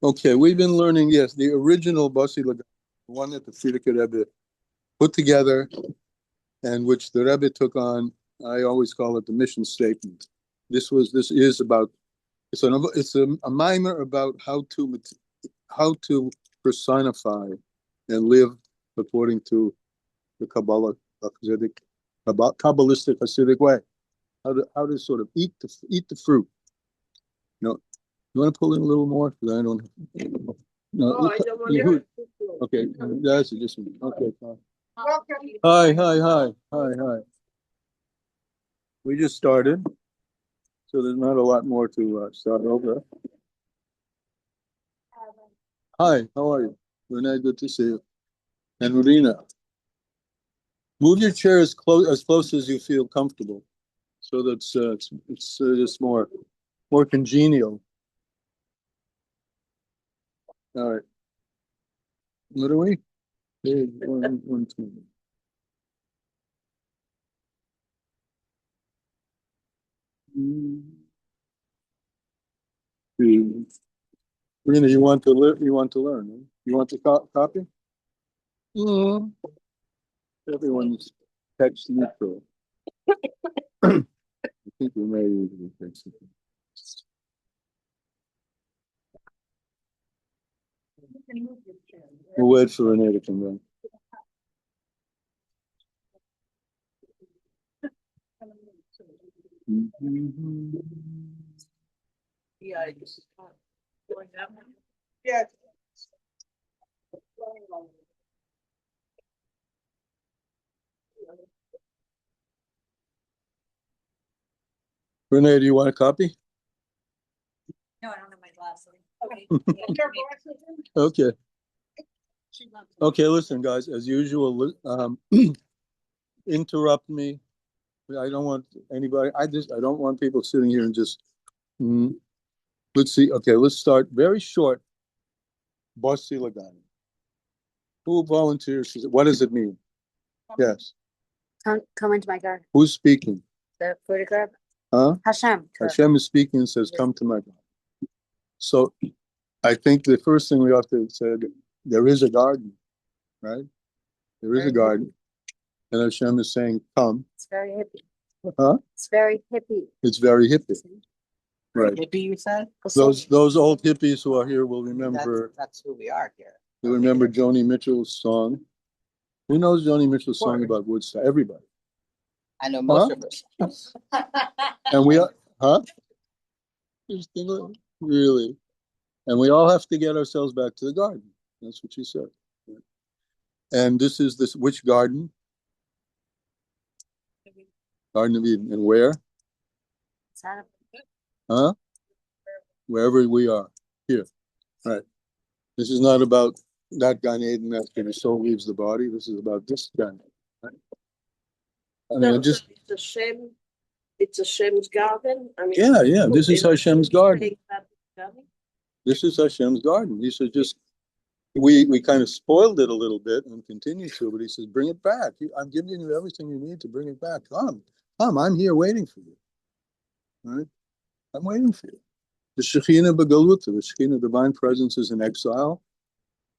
Okay, we've been learning, yes, the original Bosi L'Gani, the one that the Frierdiker Rebbe put together and which the Rebbe took on. I always call it the mission statement. This is about, it's a mimer about how to personify and live according to the Kabbalistic Hasidic way. How to sort of eat the fruit. You want to pull in a little more? Because I don't. No, I don't want to. Okay, that's just okay. Fine. Hi. We just started, so there's not a lot more to start over. Hi, how are you? Renee, good to see you. And Marina, move your chair as close as you feel comfortable, so that it's just more congenial. All right. What are we? One, two. Marina, you want to learn? Huh? You want to copy? Mm. Everyone's text neutral. I think we may usually fix it. We'll wait for Renee to come back. Yeah, just going that one. Yeah. Renee, do you want a copy? No, I don't have my glasses. Okay. Okay, listen, guys, as usual, interrupt me. I don't want anybody, I don't want people sitting here and just, let's see. Okay, let's start very short. Bosi L'Gani. Who volunteers? What does it mean? Yes. Come into my garden. Who's speaking? The photograph. Huh? Hashem. Hashem is speaking and says, come to my garden. So I think the first thing we have to say, there is a garden, right? There is a garden. And Hashem is saying, come. It's very hippie. Huh? It's very hippie. It's very hippie. Right. Hippie, you said? Those old hippies who are here will remember. That's who we are here. They remember Joni Mitchell's song. Who knows Joni Mitchell's song about Woodstock? Everybody. I know most of us. And we are, huh? Really? And we all have to get ourselves back to the garden. That's what she said. And this, which garden? Garden of Eden. And where? Huh? Wherever we are. Here. Right. This is not about that Gan Eden after the soul leaves the body. This is about this Gan Eden. Right? I mean, It's Hashem's garden. I mean, yeah. This is Hashem's garden. This is Hashem's garden. He said, we kind of spoiled it a little bit and continue to, but he says, bring it back. I'm giving you everything you need to bring it back. Come, I'm here waiting for you. Right? I'm waiting for you. The Shekhinah Begaluta, the Shekhinah divine presence is in exile.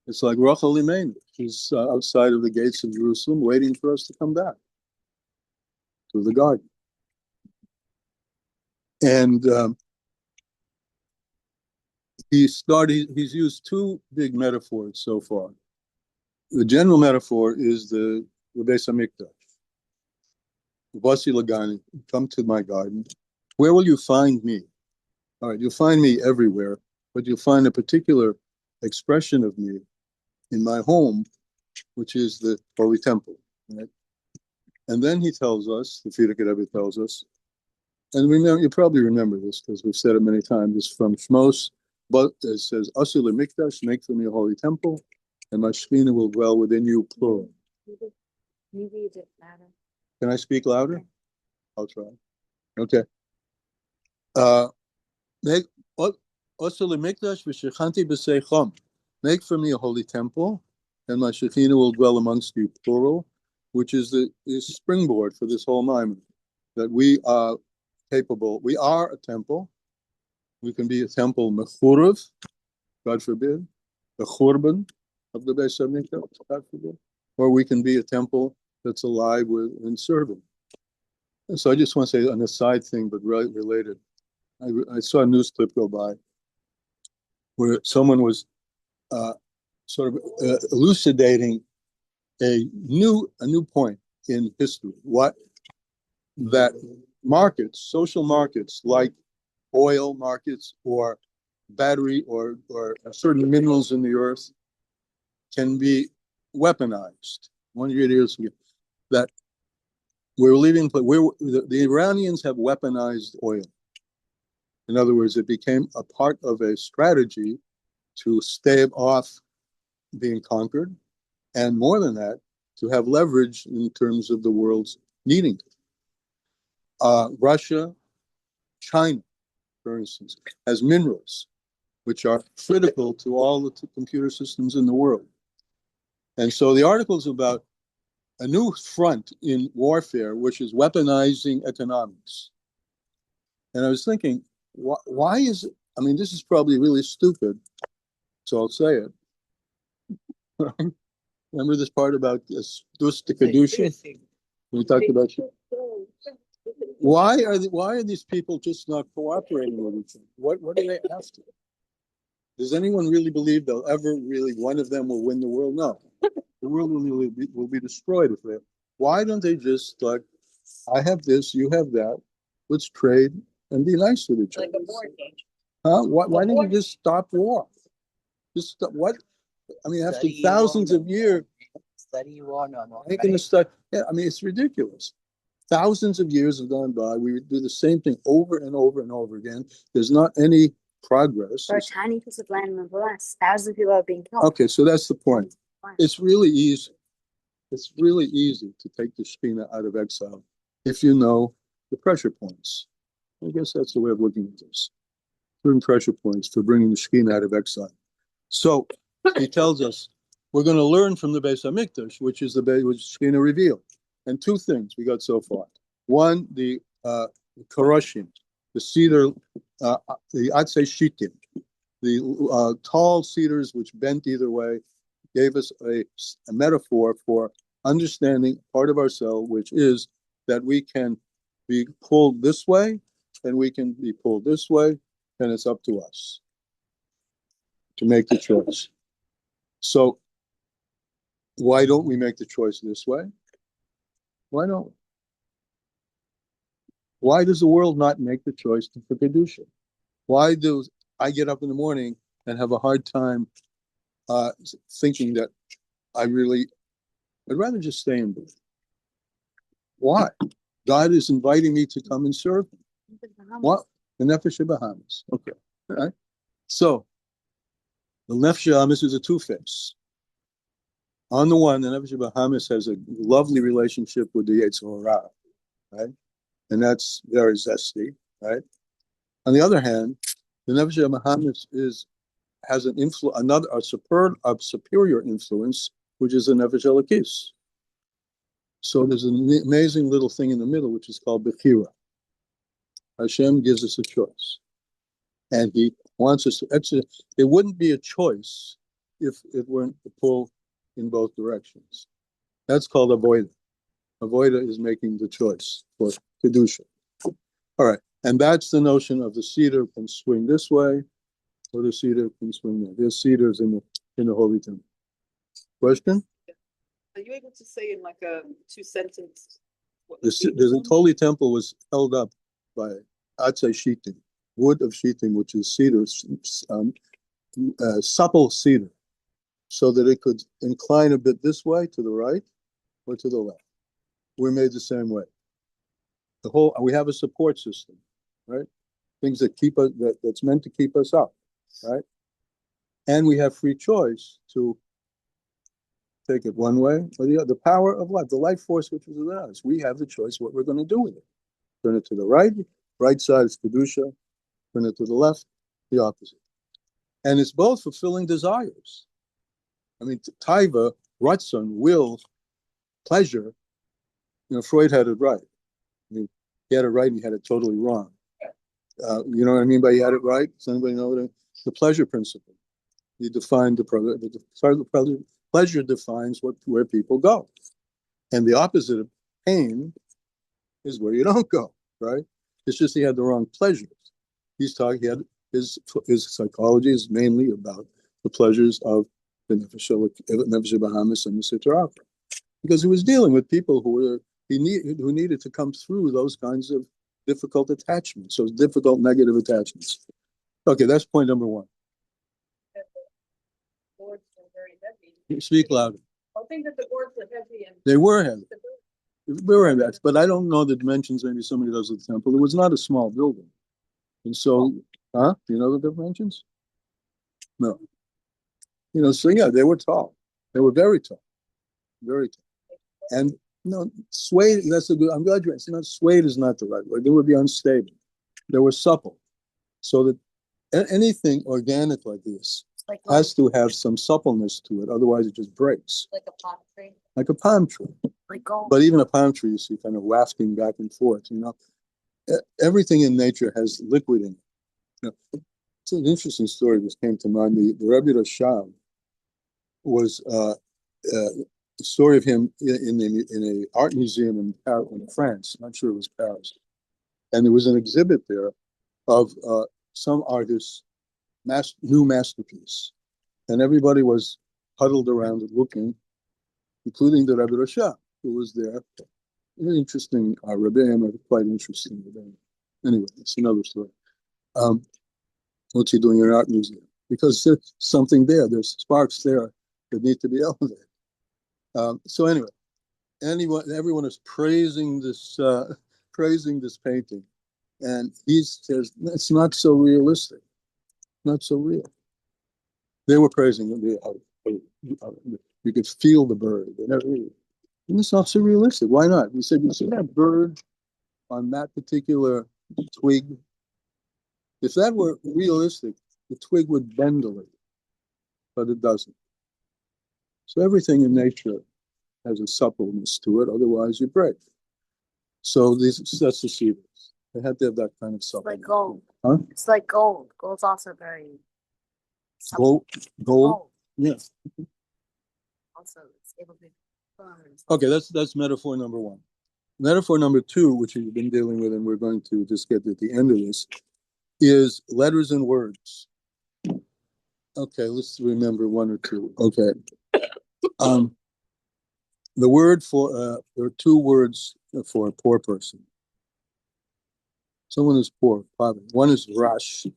It's like Rachel Imenu. She's outside of the gates of Jerusalem waiting for us to come back to the garden. And he's used two big metaphors so far. The general metaphor is the Beis HaMikdash. Bosi L'Gani, come to my garden. Where will you find me? All right, you'll find me everywhere, but you'll find a particular expression of me in my home, which is the Holy Temple. Right? And then he tells us, the Frierdiker Rebbe tells us, and remember, you probably remember this because we've said it many times, it's from Shmos, but it says, Asu L'Mikdash, make for me a holy temple, and my Shekhinah will dwell within you, plural. Maybe it didn't matter. Can I speak louder? Okay. I'll try. Okay. Make for me a holy temple, and my Shekhinah will dwell amongst you, plural, which is the springboard for this whole moment, that we are capable. We are a temple. We can be a temple mechurev, God forbid, the churban of the Beis Hamikdash, God forbid, or we can be a temple that's alive with and serving. And so I just want to say an aside thing, but related. I saw a news clip go by where someone was sort of elucidating a new point in history. What that markets, social markets like oil markets or battery or certain minerals in the earth can be weaponized. 100 years ago, that the Iranians have weaponized oil. In other words, it became a part of a strategy to stave off being conquered, and more than that, to have leverage in terms of the world's needing it. Russia, China, for instance, has minerals which are critical to all the computer systems in the world. And so the article is about a new front in warfare, which is weaponizing economics. And I was thinking, why is it? I mean, this is probably really stupid, so I'll say it. Remember this part about dus to kedusha? We talked about. Why are these people just not cooperating with each other? What are they after? Does anyone really believe they'll ever really one of them will win the world? No, the world will be destroyed if they. Why don't they just like, I have this, you have that, let's trade and be nice with each other? Like a board game. Huh? Why don't you just stop war? Just stop, what? I mean, after thousands of years, Study war, no. ain't gonna start. Yeah, I mean, it's ridiculous. Thousands of years have gone by. We do the same thing over and over and over again. There's not any progress. For a tiny piece of land, nonetheless, thousands of people are being killed. Okay, so that's the point. It's really easy. It's really easy to take the Shekhinah out of exile if you know the pressure points. I guess that's the way of looking at this. Certain pressure points for bringing the Shekhinah out of exile. So he tells us we're going to learn from the Beis Hamikdash, which is the Beis which Shekhinah revealed. And two things we got so far. One, the karoshim, the cedar, the atzei shitim, the tall cedars which bent either way, gave us a metaphor for understanding part of ourselves, which is that we can be pulled this way and we can be pulled this way, and it's up to us to make the choice. So why don't we make the choice this way? Why don't we? Why does the world not make the choice for Kedusha? Why do I get up in the morning and have a hard time thinking that I'd rather just stay in bed? Why? God is inviting me to come and serve him. What? The Nefesh Bahamas. Okay. All right. So the Nefesh Bahamas is a two-face. On the one, the Nefesh Bahamas has a lovely relationship with the Yetzer Hara, right? And that's very zesty, right? On the other hand, the Nefesh Bahamas has an influence, a superior influence, which is the Nefesh Elokis. So there's an amazing little thing in the middle, which is called Bechira. Hashem gives us a choice, and He wants us to exercise. It wouldn't be a choice if it weren't to pull in both directions. That's called avoida. Avoida is making the choice for kedusha. All right, and that's the notion of the cedar can swing this way, or the cedar can swing there. There's cedars in the holy temple. Question? Are you able to say in like a 2-sentence? The holy temple was held up by atzei shitim, wood of shitim, which is cedar, supple cedar, so that it could incline a bit this way to the right or to the left. We're made the same way. We have a support system, right? Things that keep us, that's meant to keep us up, right? And we have free choice to take it one way or the other. The power of life, the life force which is within us. We have the choice what we're going to do with it. Turn it to the right side is Kedusha. Turn it to the left, the opposite. And it's both fulfilling desires. I mean, taiva, ratzon, will, pleasure. You know, Freud had it right. I mean, he had it right and he had it totally wrong. You know what I mean by he had it right? Does anybody know what I mean? The pleasure principle. He defined pleasure defines where people go. And the opposite of pain is where you don't go, right? It's just he had the wrong pleasures. He had his psychology is mainly about the pleasures of the Nefesh Bahamas and the Sitra Achra, because he was dealing with people who needed to come through those kinds of difficult attachments, those difficult negative attachments. Okay, that's point number one. Boards were very heavy. Speak louder. I think that the boards were heavy and. They were heavy. We were in that, but I don't know the dimensions. Maybe somebody does at the temple. It was not a small building, and so, Do you know the dimensions? No. So yeah, they were tall. They were very tall, very tall. And suede. That's a good. I'm glad you asked. Suede is not the right word. They would be unstable. They were supple, so that anything organic like this has to have some suppleness to it. Otherwise, it just breaks. Like a palm tree. Like a palm tree. Like gold. But even a palm tree, you see, kind of wafting back and forth. Everything in nature has liquid in it. It's an interesting story. This came to mind. The Rebbe Rashab was the story of him in an art museum in France. I'm not sure it was Paris, and there was an exhibit there of some artist's new masterpiece, and everybody was huddled around it looking, including the Rebbe Rashab, who was there. An interesting Rebbeim, quite interesting Rebbeim. Anyway, it's another story. What's he doing in an art museum? Because there's something there. There's sparks there that need to be elevated. So anyway, everyone is praising this painting, and he says it's not so realistic, not so real. They were praising it. You could feel the bird. And it's not so realistic. Why not? He said, you see that bird on that particular twig? If that were realistic, the twig would bend a little, but it doesn't. So everything in nature has a suppleness to it, otherwise you break. So that's the cedars. They had to have that kind of suppleness. Like gold. Huh? It's like gold. Gold's also very Gold? gold. Yeah. Also, it's able to. Okay, that's metaphor number one. Metaphor number two, which we've been dealing with, and we're going to just get at the end of this, is letters and words. Okay, let's remember one or two. Okay. The word for, there are two words for a poor person. Someone who's poor, poverty. One is rashin,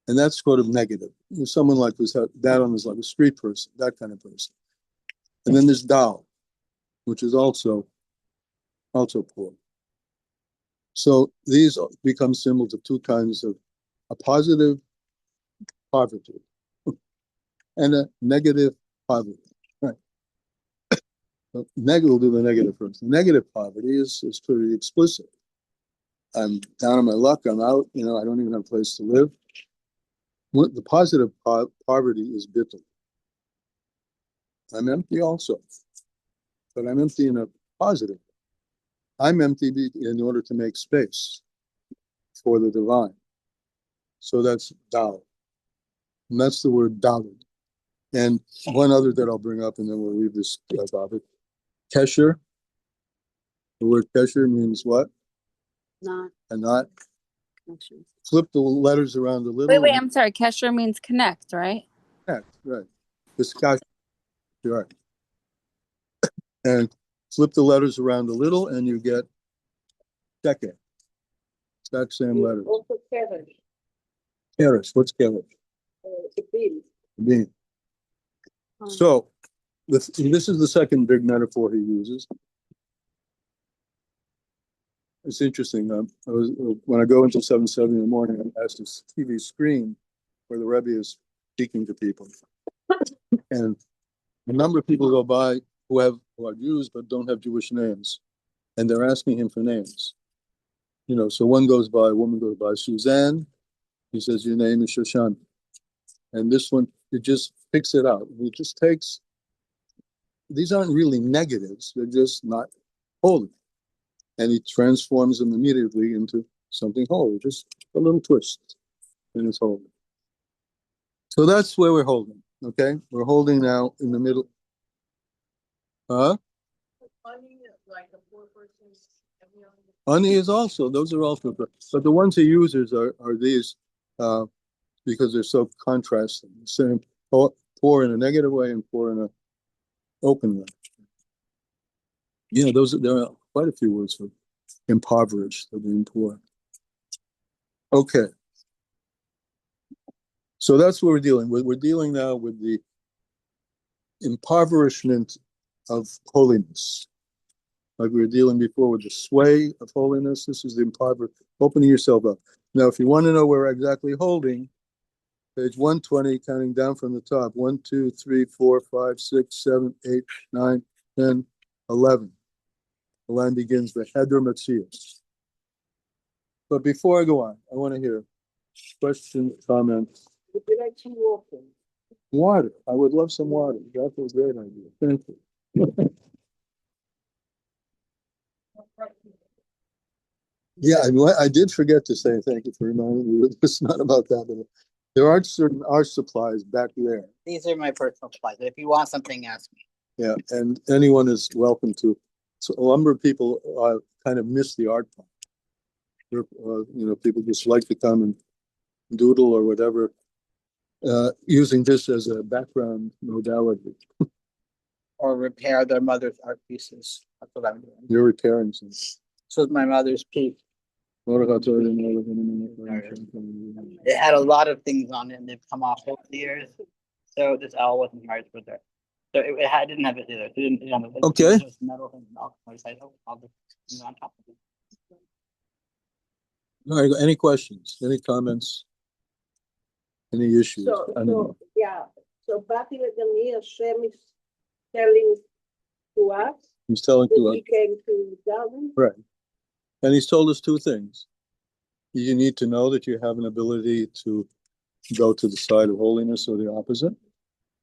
and that's sort of negative. Someone like this, that one is like a street person, that kind of person. And then there's dal, which is also poor. So these become symbols of two kinds of a positive poverty and a negative poverty. Right. We'll do the negative first. The negative poverty is pretty explicit. I'm down on my luck. I'm out. I don't even have a place to live. The positive poverty is bitter. I'm empty also, but I'm empty in a positive. I'm empty in order to make space for the divine. So that's dal. And that's the word dalid. And one other that I'll bring up, and then we'll leave this topic. Kesher. The word kesher means what? Not. And not. Connection. Flip the letters around a little. Wait, I'm sorry. Kesher means connect, right? Connect, right. Discussion. Right. And flip the letters around a little, and you get second. Exact same letter. Also Kevin. Keres. What's keres? The bean. Bean. So, this is the second big metaphor he uses. It's interesting. When I go into 7:30 in the morning, I'm past this TV screen where the Rebbe is speaking to people, and a number of people go by who are Jews but don't have Jewish names, and they're asking him for names. So one goes by, a woman goes by, Suzanne. He says, your name is Shoshana. And this one, it just picks it out. He just takes, these aren't really negatives. They're just not holy. And he transforms them immediately into something holy. Just a little twist, and it's holy. So that's where we're holding, okay? We're holding now in the middle. Huh? Funny, like a poor person's. Honey is also, those are also, but the ones he uses are these, because they're so contrasting. Same, poor in a negative way and poor in a open way. Yeah, there are quite a few words for impoverished, or being poor. Okay. So that's what we're dealing with. We're dealing now with the impoverishment of holiness. Like we were dealing before with the sway of holiness. This is the opening yourself up. Now, if you want to know where we're exactly holding, page 120, counting down from the top. 1, 2, 3, 4, 5, 6, 7, 8, 9, 10, 11. The line begins with Heder Metzius. But before I go on, I want to hear questions, comments. Would you like some water? Water. I would love some water. That's a great idea. Thank you. Yeah, I did forget to say thank you for reminding me. It's not about that. But there are certain art supplies back there. These are my personal supplies. If you want something, ask me. Yeah, and anyone is welcome to. So a number of people kind of miss the art part. People just like to come and doodle or whatever, using this as a background modality. Or repair their mother's art pieces. That's what I'm doing. You're repairing some. So is my mother's piece. It It had a lot of things on it and they've come off over the years. So this owl wasn't hard for there. So didn't have it either. It didn't have it. Okay. It was just metal and all the things on top of it. All right, any questions, any comments, any issues? Yeah, so Bosi L'Gani, Hashem is telling to us He's telling that you, he came to Darwin. right. And he's told us two things. You need to know that you have an ability to go to the side of holiness or the opposite.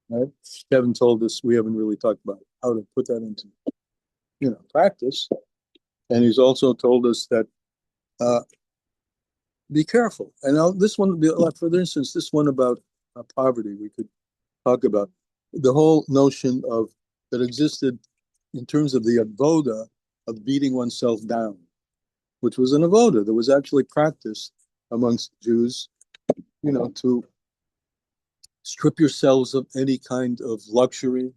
Right? Kevin told us, we haven't really talked about how to put that into, practice. And he's also told us that be careful. And now this one, for instance, this one about poverty, we could talk about the whole notion of that existed in terms of the avoda of beating oneself down, which was an avoda that was actually practiced amongst Jews, to strip yourselves of any kind of luxury,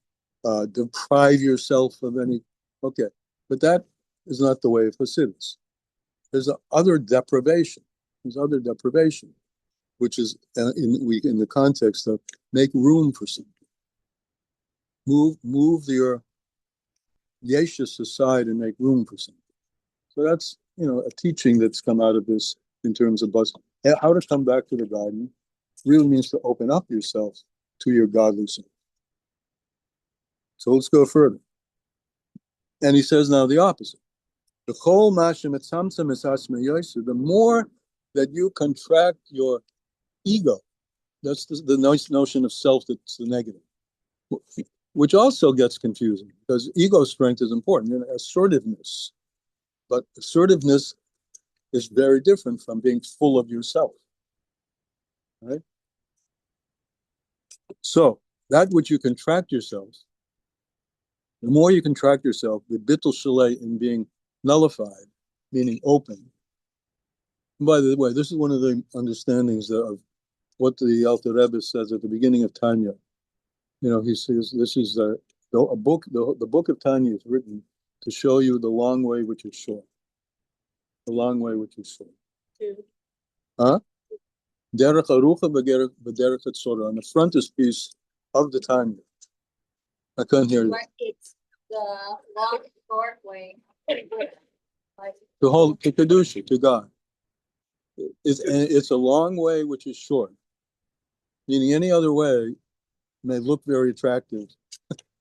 deprive yourself of any. Okay, but that is not the way of Hasidus. There's other deprivation. There's other deprivation, which is in the context of make room for something. Move your yeshus aside and make room for something. So that's a teaching that's come out of this in terms of how to come back to the garden. Really means to open up yourself to your godly self. So let's go further. And he says now the opposite. The more that you contract your ego, that's the nice notion of self that's the negative, which also gets confusing because ego strength is important, assertiveness. But assertiveness is very different from being full of yourself. Right? So that which you contract yourself, the more you contract yourself, the bittul shalei in being nullified, meaning open. And by the way, this is one of the understandings of what the Alter Rebbe says at the beginning of Tanya. He says this is a book. The book of Tanya is written to show you the long way which is short. The long way which is short. Huh? Derech Arucha v'derech Hatzora, on the frontispiece of the Tanya. I couldn't hear you. It's the long, short way. To hold to Kedusha, to God. It's a long way which is short. Meaning any other way may look very attractive.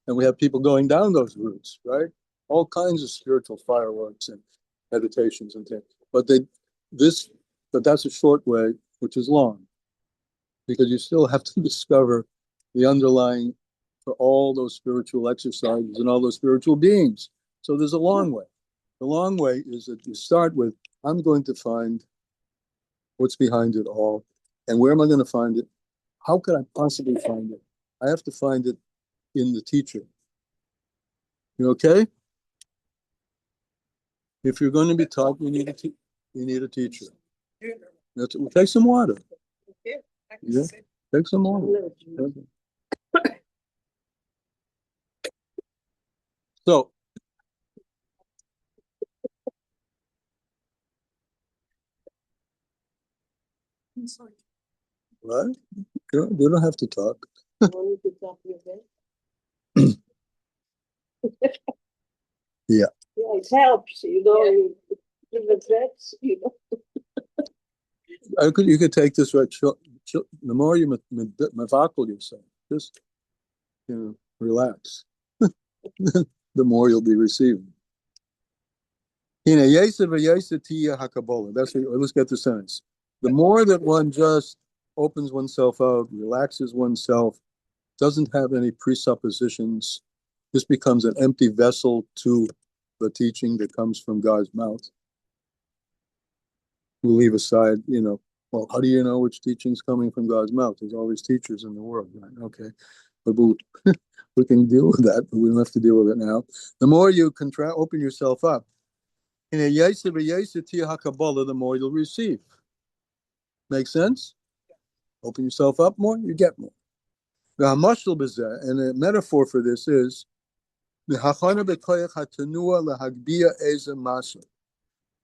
And we have people going down those routes, right? All kinds of spiritual fireworks and meditations and things. But that's a short way, which is long. Because you still have to discover the underlying for all those spiritual exercises and all those spiritual beings. So there's a long way. The long way is that you start with, I'm going to find what's behind it all. And where am I going to find it? How could I possibly find it? I have to find it in the teacher. You okay? If you're going to be taught, you need a teacher. Take some water. Yeah, take some water. So, what? You don't have to talk. Want me to talk your head? Yeah. Yeah, it helps, you give effects, You could take this right. The more you mavakel yourself, just relax. The more you'll be receiving. That's what. Let's get the sentence. The more that one just opens oneself out, relaxes oneself, doesn't have any presuppositions, this becomes an empty vessel to the teaching that comes from God's mouth. We'll leave aside, well, how do you know which teaching is coming from God's mouth? There's always teachers in the world, right? Okay. But we can deal with that, but we don't have to deal with it now. The more you open yourself up, the more you'll receive. Make sense? Open yourself up more, you get more. And a metaphor for this is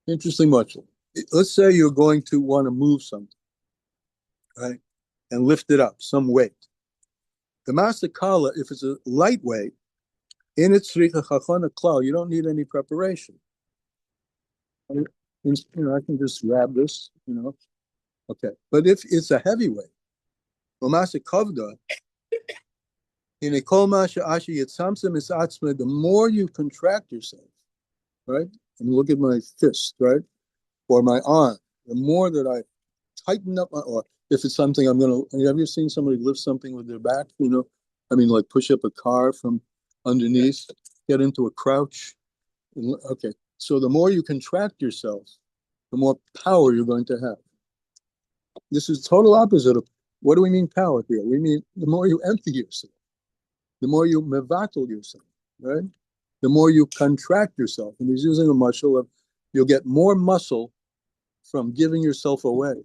interesting much. Let's say you're going to want to move something, right? And lift it up, some weight. The master kala, if it's a lightweight, in its you don't need any preparation. I can just grab this, Okay. But if it's a heavyweight, the more you contract yourself, right? And look at my fist, right? Or my arm, the more that I tighten up or if it's something have you ever seen somebody lift something with their back, like push up a car from underneath, get into a crouch. Okay. So the more you contract yourself, the more power you're going to have. This is total opposite of what do we mean power here? We mean the more you empty yourself, the more you mevatel yourself, right? The more you contract yourself. And he's using a muscle of you'll get more muscle from giving yourself away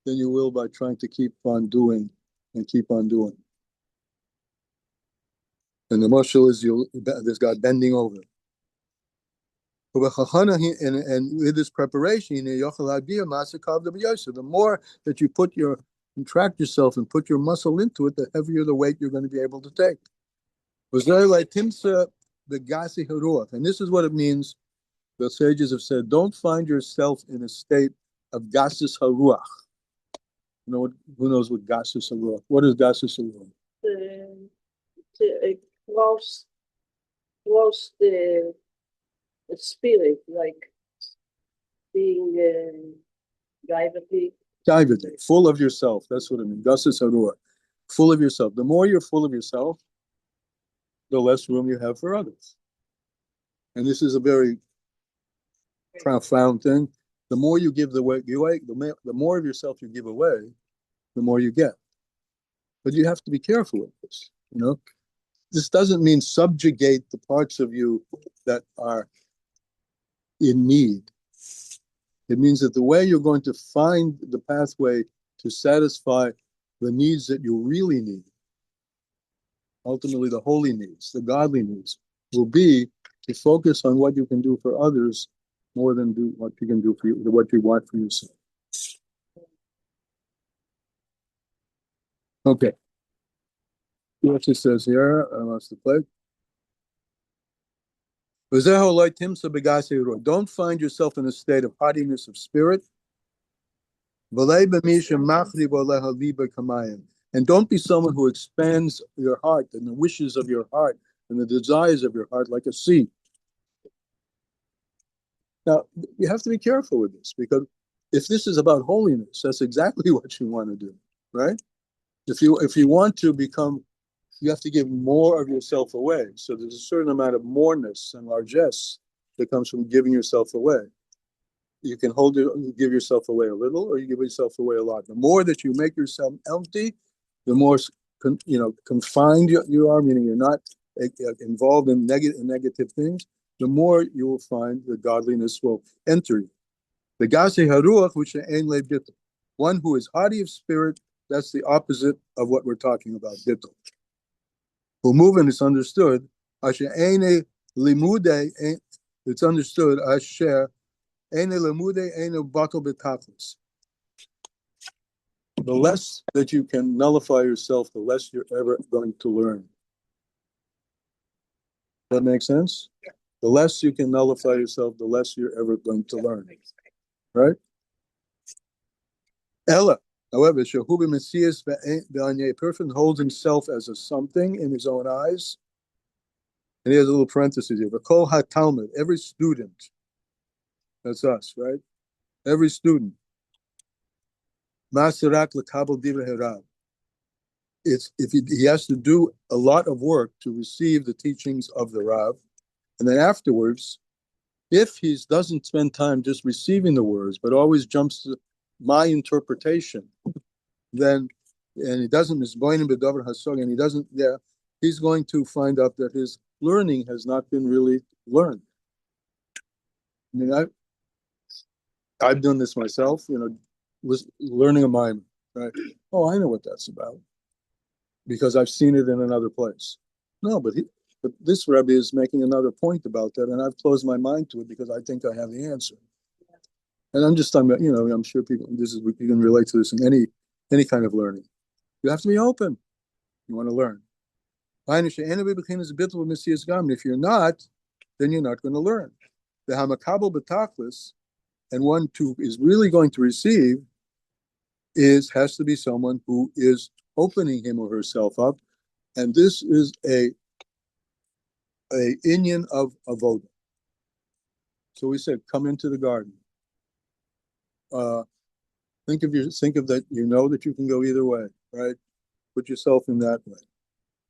than you will by trying to keep on doing and keep on doing. And the muscle is this guy bending over. And with this preparation, the more that you contract yourself and put your muscle into it, the heavier the weight you're going to be able to take. And this is what it means. The sages have said, don't find yourself in a state of gasis haruach. Who knows what gasis haruach? What is gasis haruach? Close the spirit, like being Gaivate, full of yourself. That's what I mean. Gasis haruach. Full of yourself. The more you're full of yourself, the less room you have for others. And this is a very profound thing. The more you give the more of yourself you give away, the more you get. But you have to be careful with this. This doesn't mean subjugate the parts of you that are in need. It means that the way you're going to find the pathway to satisfy the needs that you really need, ultimately the holy needs, the godly needs, will be to focus on what you can do for others more than do what you can do for you, what you want for yourself. Okay. What it says here, I lost the plate. Don't find yourself in a state of haughtiness of spirit. And don't be someone who expands your heart and the wishes of your heart and the desires of your heart like a sea. Now, you have to be careful with this, because if this is about holiness, that's exactly what you want to do, right? If you want to become, you have to give more of yourself away. So there's a certain amount of moreness and largesse that comes from giving yourself away. You can give yourself away a little, or you give yourself away a lot. The more that you make yourself empty, the more confined you are, meaning you're not involved in negative things, the more you will find the godliness will enter you. The gase haruach, which ein le bittul, one who is haughty of spirit, that's the opposite of what we're talking about, bittul. Who moving is understood, asher ein limude, it's understood, asher ein limude ein batal betachlis. The less that you can nullify yourself, the less you're ever going to learn. That makes sense? Yeah. The less you can nullify yourself, the less you're ever going to learn. Right? Ella, however, Shahubi Messias, a person holds himself as a something in his own eyes. And he has a little parenthesis here. Kol ha-talmud, every student. That's us, right? Every student. Masirak l'kabel divrei harav. It's if he has to do a lot of work to receive the teachings of the Rav, and then afterwards, if he doesn't spend time just receiving the words, but always jumps to my interpretation, then and he doesn't misboinim b'davar hasog, and he doesn't, he's going to find out that his learning has not been really learned. I mean, I've done this myself, was learning a mime, right? Oh, I know what that's about because I've seen it in another place. No, but this Rebbe is making another point about that, and I've closed my mind to it because I think I have the answer. And I'm sure people, you can relate to this in any kind of learning. You have to be open. You want to learn. If you're not, then you're not going to learn. The hamakabel b'tachlis, and one who is really going to receive has to be someone who is opening him or herself up, and this is a inyan of avoda. So we said, come into the garden. Think of that. You know that you can go either way, right? Put yourself in that way.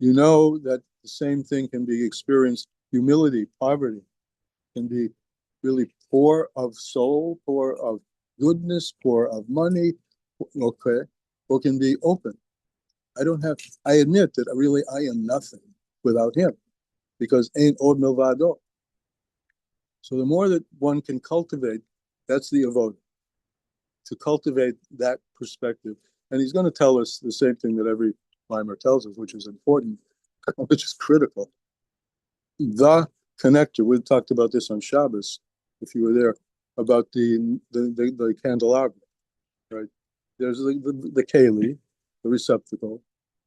You know that the same thing can be experienced. Humility, poverty, can be really poor of soul, poor of goodness, poor of money. Okay, or can be open. I admit that really I am nothing without him, because ain't od milvado. So the more that one can cultivate, that's the avoda, to cultivate that perspective. And he's going to tell us the same thing that every mimer tells us, which is important, which is critical. The connector. We talked about this on Shabbos, if you were there, about the candelabra, right? There's the keli, the receptacle.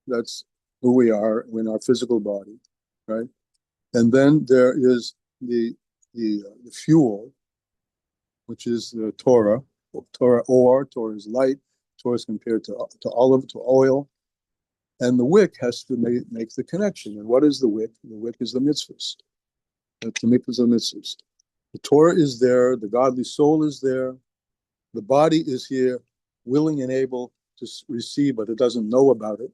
That's who we are in our physical body, right? And then there is the fuel, which is the Torah. Torah is light. Torah is compared to olive, to oil. And the wick has to make the connection. And what is the wick? The wick is the mitzvahs. That's the mitzvahs. The Torah is there. The godly soul is there. The body is here, willing and able to receive, but it doesn't know about it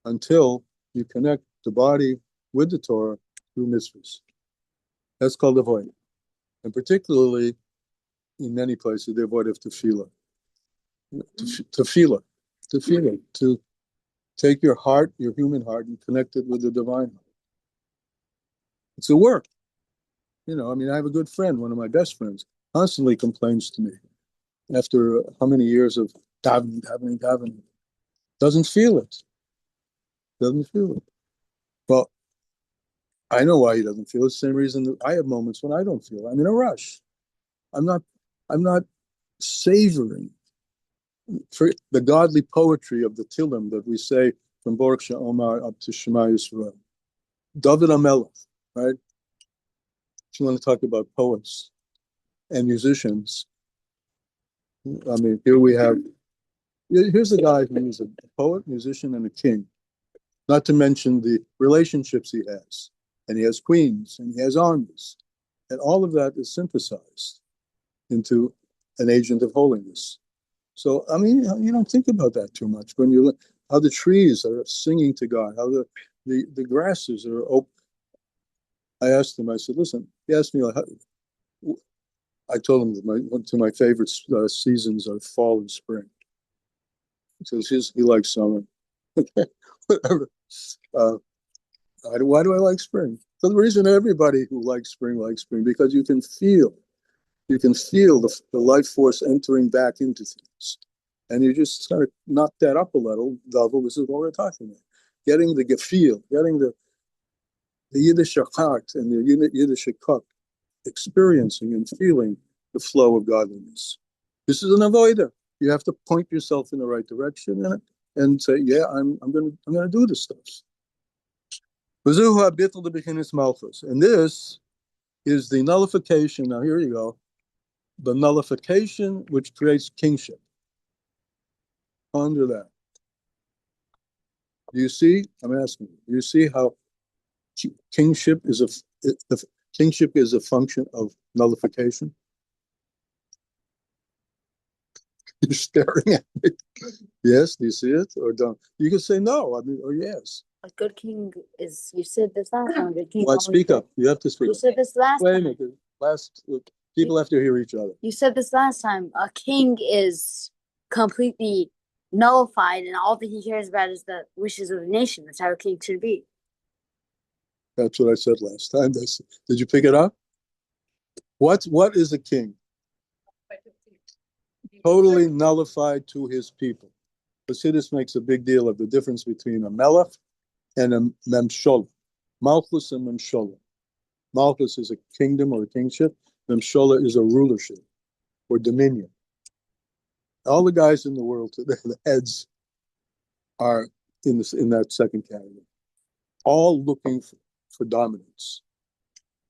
until you connect the body with the Torah through mitzvahs. That's called avoid. And particularly in many places, the avoid of tefillah. Tefillah, to take your heart, your human heart, and connect it with the divine heart. It's a work. I have a good friend, one of my best friends, constantly complains to me after how many years of davening, doesn't feel it. Well, I know why he doesn't feel it. It's the same reason that I have moments when I don't feel it. I'm in a rush. I'm not savoring for the godly poetry of the Tillim that we say from Baruch She'omar up to Shema Yisrael. David HaMelech, right? If you want to talk about poets and musicians, here's a guy who is a poet, musician, and a king. Not to mention the relationships he has. And he has queens, and he has armies. And all of that is synthesized into an agent of holiness. So, you don't think about that too much when you look how the trees are singing to God, how the grasses are open. I asked him, I said, listen, he asked me, I told him that one of my favorite seasons are fall and spring. He says he likes summer. Whatever. Why do I like spring? For the reason everybody who likes spring, because you can feel the life force entering back into things. And you just kind of knock that up a level. This is what we're talking about. Getting the feel, getting the Yiddish heart and the Yiddish cup, experiencing and feeling the flow of godliness. This is an avoider. You have to point yourself in the right direction and say, yeah, I'm gonna do this stuff. And this is the nullification. Now here you go. The nullification which creates kingship. Ponder that. Do you see? I'm asking you. Do you see how kingship is a function of nullification? You're staring at me. Yes, do you see it or don't? You can say no. I mean, or yes. A good king is, you said this last time, a good king. Well, speak up. You have to speak You up. said this last Wait a time. minute. People have to hear each other. You said this last time. A king is completely nullified, and all that he cares about is the wishes of the nation. That's how a king should be. That's what I said last time. Did you pick it up? What is a king? Totally nullified to his people. Chassidus makes a big deal of the difference between a melech and a memsholah. Malchus and memsholah. Malchus is a kingdom or a kingship. Memsholah is a rulership or dominion. All the guys in the world today, the heads, are in that second category. All looking for dominance.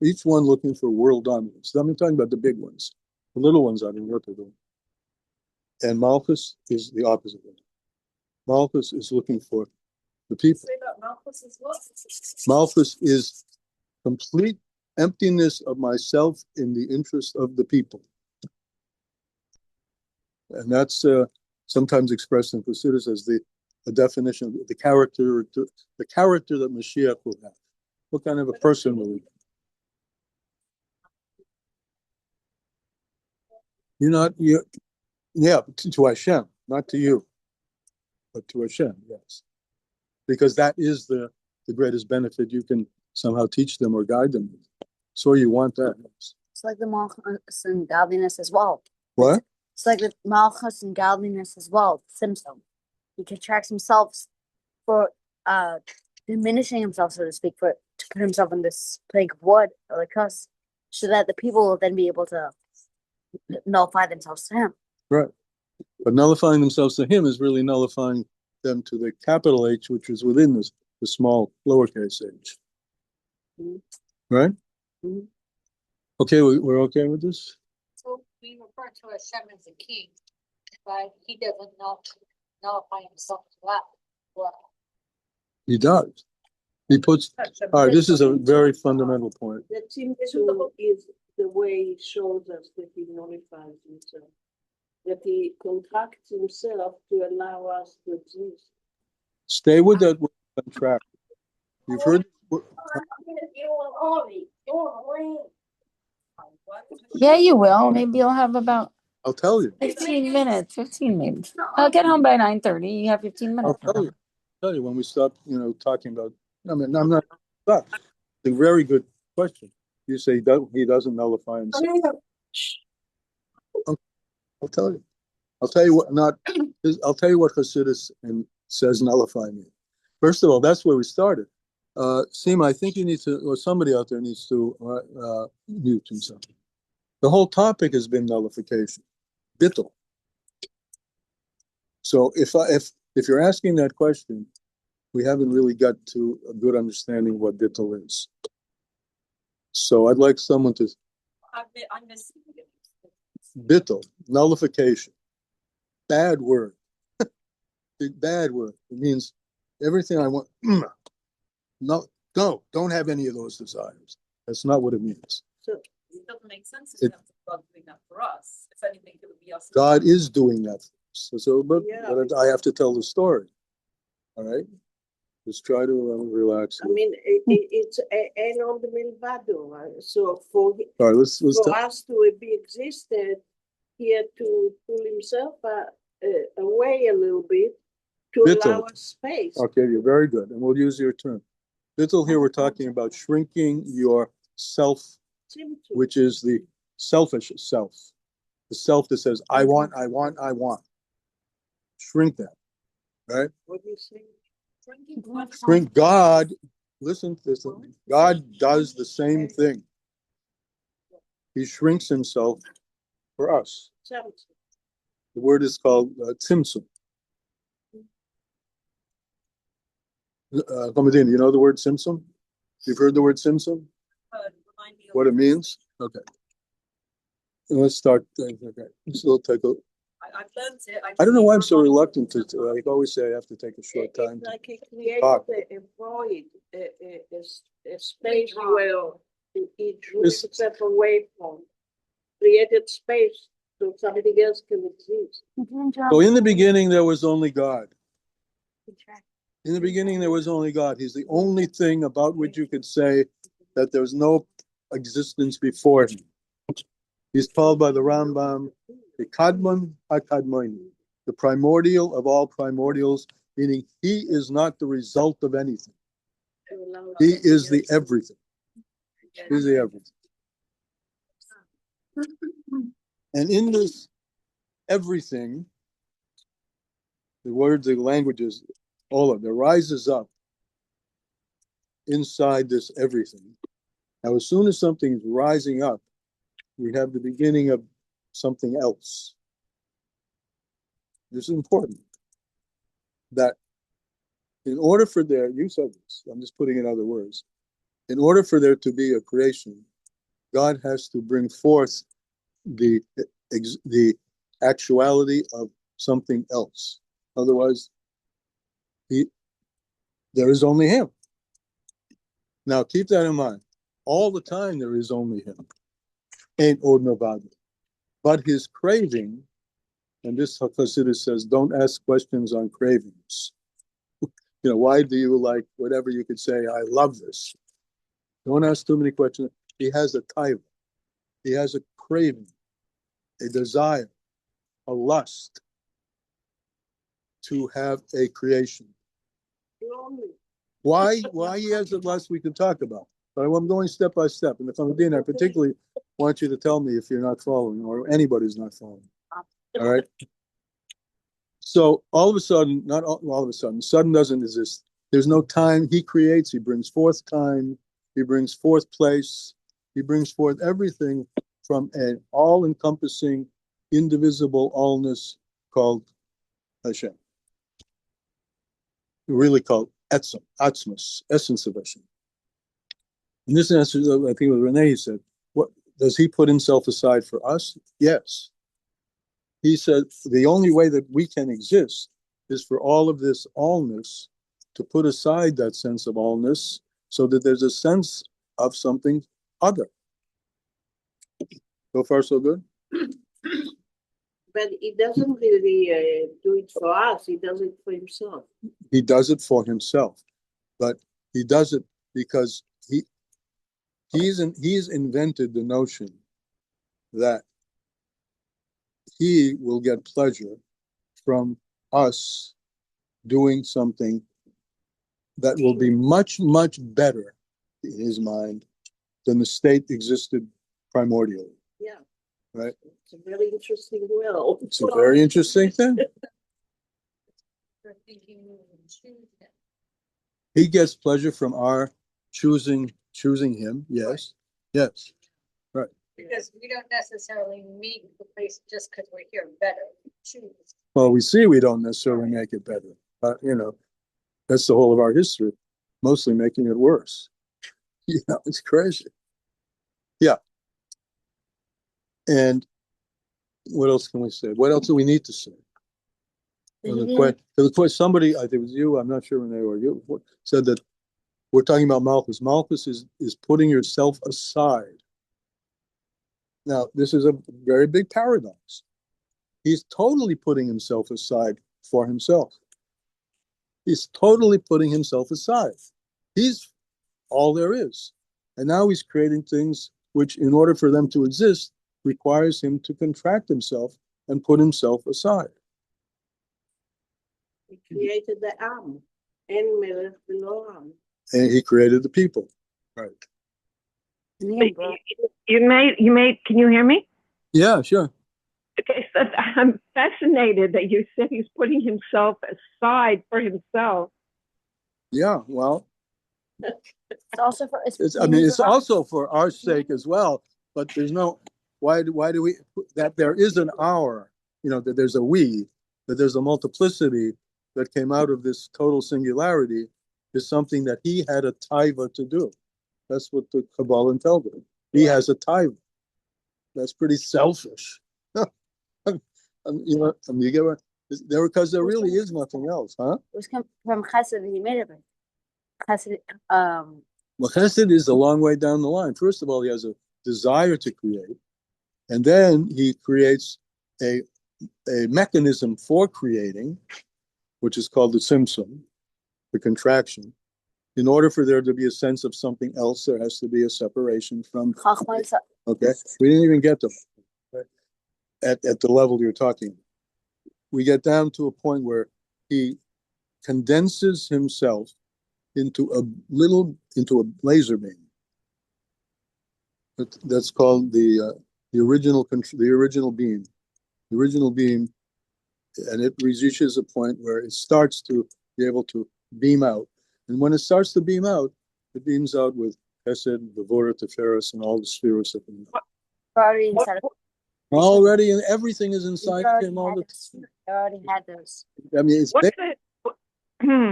Each one looking for world dominance. I'm talking about the big ones. The little ones, I don't know what they're doing. And Malchus is the opposite of that. Malchus is looking for the people. Say that Malchus is what? Malchus is complete emptiness of myself in the interest of the people. And that's sometimes expressed in Chassidus as the definition of the character that Mashiach will have. What kind of a person will he be? To Hashem, not to you, but to Hashem, yes. Because that is the greatest benefit you can somehow teach them or guide them with. So you want that. Yes. It's like the malchus and godliness as well. What? It's like the malchus and godliness as well. Simpson. He contracts himself for diminishing himself, so to speak, to put himself in this plank of wood or the cuss, so that the people will then be able to nullify themselves to him. Right. But nullifying themselves to him is really nullifying them to the capital H, which is within the small lowercase h. Mm-hmm. Right? Mm-hmm. Okay, we're okay with this? So we refer to Hashem as a king, but he doesn't nullify himself to that. Well, He does. He puts. All right, this is a very fundamental point. That seems to is the way he shows us that he nullifies himself. That he contracts himself to allow us to exist. Stay with that track. You've heard. Yeah, you will. Maybe you'll have about I'll tell you. 15 minutes. 15 maybe. I'll get home by 9:30. You have 15 minutes. I'll tell you when we stop. Talking about. I mean, I'm not. Stop. It's a very good question. You say he doesn't nullify himself. I'll tell you. I'll tell you what. I'll tell you what Chassidus says nullify me. First of all, that's where we started. Seema, I think you need to, or somebody out there needs to mute himself. The whole topic has been nullification, bittul. So if you're asking that question, we haven't really got to a good understanding of what bittul is. So I'd like someone to. I'm missing it. Bittul, nullification, bad word. Bad word. It means everything I want. No, don't have any of those desires. That's not what it means. So it doesn't make sense to have God doing that for us. If anything, it would be us. God is doing that for us. But I have to tell the story. All right? Just try to relax. I mean, it's an on the milvado. So for All right, let's us to be existed, he had to pull himself away a little bit to Bittul. allow us space. Okay, you're very good, and we'll use your term. Bittul here, we're talking about shrinking your self, Tzimtzum. which is the selfish self. The self that says, I want, I want, I want. Shrink that, right? What do you say? Shrink God. Listen, God does the same thing. He shrinks himself for us. Tzimtzum. The word is called tzimtzum. Kamadin, you know the word tzimtzum? You've heard the word tzimtzum? Remind me of What it means? Okay. Let's start. Okay. So we'll take a, I've learned it. I don't know why I'm so just- reluctant to, I always say I have to take a short time. It's like he created talk. a void, a space where he drew This- himself away from, created space so somebody else can exist. So in the beginning, there was only God. In the beginning, there was only God. He's the only thing about which you could say that there's no existence before him. He's called by the Rambam the Kadmon HaKadmonim, the primordial of all primordials, meaning he is not the result of anything. To allow He somebody is the else- everything. He's the everything. And in this everything, the words, the languages, all of it rises up inside this everything. Now, as soon as something's rising up, we have the beginning of something else. This is important. That in order for there, you said this, I'm just putting in other words. In order for there to be a creation, God has to bring forth the actuality of something else. Otherwise, there is only him. Now, keep that in mind. All the time, there is only him. Ain't od novada. But his craving, and this Chassidus says, don't ask questions on cravings. You know, why do you like whatever you could say, I love this. Don't ask too many questions. He has a taiva. He has a craving, a desire, a lust to have a creation. Lonely. Why he has a lust we can talk about. But I'm going step by step. And the Chamadin, I particularly want you to tell me if you're not following or anybody's not following. All right. So all of a sudden, not all of a sudden, sudden doesn't exist. There's no time. He creates, he brings forth time, he brings forth place, he brings forth everything from an all-encompassing, indivisible allness called Hashem. Really called Etzem, Atzmus, essence of Hashem. In this answer, I think it was Renee, he said, what does he put himself aside for us? Yes. He said the only way that we can exist is for all of this allness to put aside that sense of allness so that there's a sense of something other. So far, so good? But he doesn't really do it for us, he does it for himself. He does it for himself, but he does it because he's invented the notion that he will get pleasure from us doing something that will be much, much better in his mind than the state existed primordially. Yeah. Right? It's a very interesting will. It's a very interesting thing. For thinking we would choose him. He gets pleasure from our choosing him. Yes. Yes. Right. Because we don't necessarily make the place just because we're here better. We choose. Well, we see we don't necessarily make it better. You know, that's the whole of our history, mostly making it worse. You know, it's crazy. Yeah. And what else can we say? What else do we need to say? Somebody, I think it was you, I'm not sure when they were you, said that we're talking about Malchus. Malchus is putting yourself aside. Now, this is a very big paradox. He's totally putting himself aside for himself. He's totally putting himself aside. He's all there is. And now he's creating things which, in order for them to exist, requires him to contract himself and put himself aside. He created the Am. En Melech V'lo Am. And he created the people. Right. And him, bro. Can you hear me? Yeah, sure. Okay, so I'm fascinated that you said he's putting himself aside for himself. Yeah, well, It's also for. it's also for our sake as well. But there's no why do we that there is an our, that there's a we, that there's a multiplicity that came out of this total singularity is something that he had a taiva to do. That's what the Kabbalah tells us. He has a taiva. That's pretty selfish. You get what? Because there really is nothing else, huh? It was from Chesed. He made it. Chesed. Well, Chesed is a long way down the line. First of all, he has a desire to create, and then he creates a mechanism for creating, which is called the tzimtzum, the contraction. In order for there to be a sense of something else, there has to be a separation from. Okay, we didn't even get to at the level you're talking. We get down to a point where he condenses himself into a laser beam. That's called the original beam. The original beam, and it reaches a point where it starts to be able to beam out. And when it starts to beam out, it beams out with Chesed, Gevurah, Tiferes, and all the spheres of him. Already, and everything is inside him all the time. I already had those. I mean, it's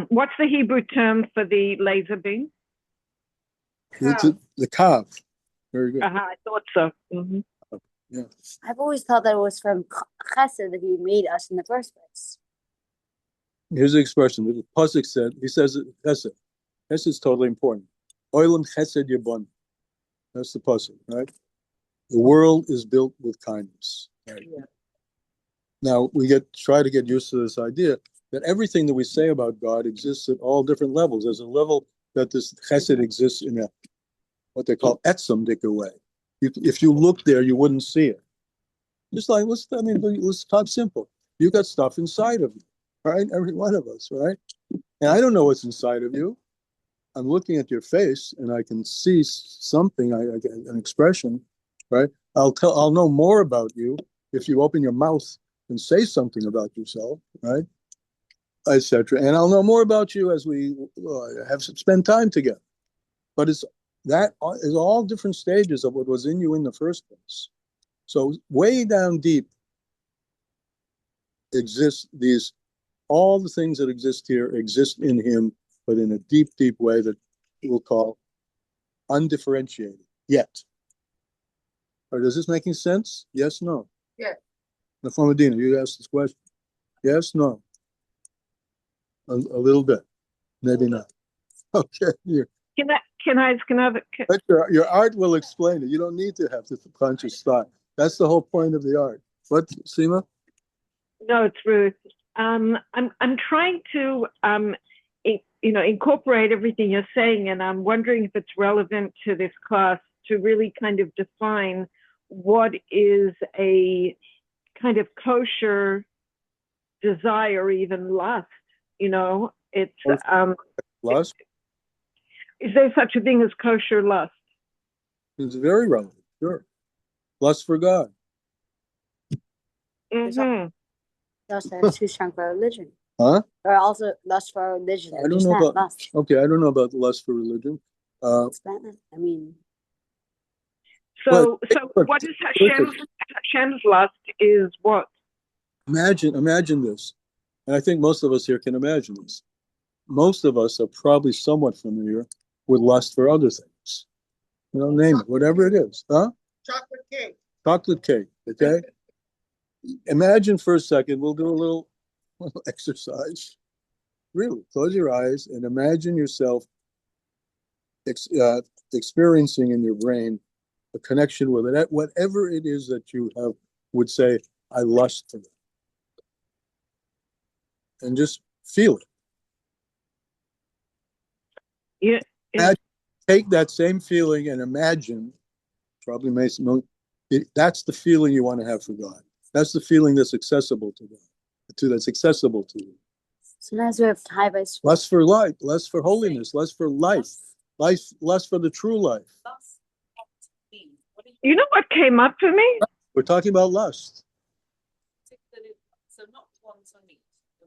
What's the Hebrew term for the laser beam? the kav. Very good. I thought so. Mm-hmm. Yeah. I've always thought that it was from Chesed that he made us in the first place. Here's the expression. The Pasuk said, he says it, Chesed. Chesed is totally important. Olam Chesed Yabon. That's the Pasuk, right? The world is built with kindness. Right? Yeah. Now, we try to get used to this idea that everything that we say about God exists at all different levels. There's a level that this Chesed exists in a what they call etzem-dika way. If you look there, you wouldn't see it. Just like, let's talk simple. You got stuff inside of you, right? Every one of us, right? And I don't know what's inside of you. I'm looking at your face and I can see something, I get an expression, right? I'll know more about you if you open your mouth and say something about yourself, right? Etc. And I'll know more about you as we spend time together. But that is all different stages of what was in you in the first place. So way down deep exists all the things that exist here exist in him, but in a deep, deep way that we'll call undifferentiated yet. Or does this making sense? Yes, no? Yeah. Nafamedina, you asked this question. Yes, no? A little bit. Maybe not. Okay. But your art will explain it. You don't need to have the conscious thought. That's the whole point of the art. What, Seema? No, it's Ruth. I'm trying to incorporate everything you're saying, and I'm wondering if it's relevant to this class to really kind of define what is a kind of kosher desire, even lust. It's Lust? Is there such a thing as kosher lust? It's very relevant, sure. Lust for God. Mm-hmm. Also, too strong for religion. Huh? Or also lust for religion. I don't know about. Lust. Okay, I don't know about lust for religion. I mean. So what is Hashem's lust is what? Imagine this. And I think most of us here can imagine this. Most of us are probably somewhat familiar with lust for other things. Name it, whatever it is. Huh? Chocolate cake. Chocolate cake, okay? Imagine for a second, we'll do a little exercise. Really, close your eyes and imagine yourself experiencing in your brain a connection with it, whatever it is that you would say, I lust for that. And just feel it. Yeah. Take that same feeling and imagine, that's the feeling you want to have for God. That's the feeling that's accessible to God, that's accessible to you. Sometimes we have high vice. less for light, less for holiness, less for life, less for the true life. Lust and greed. What do you You know what came up for me? We're talking about lust. particularly, so not wants or needs.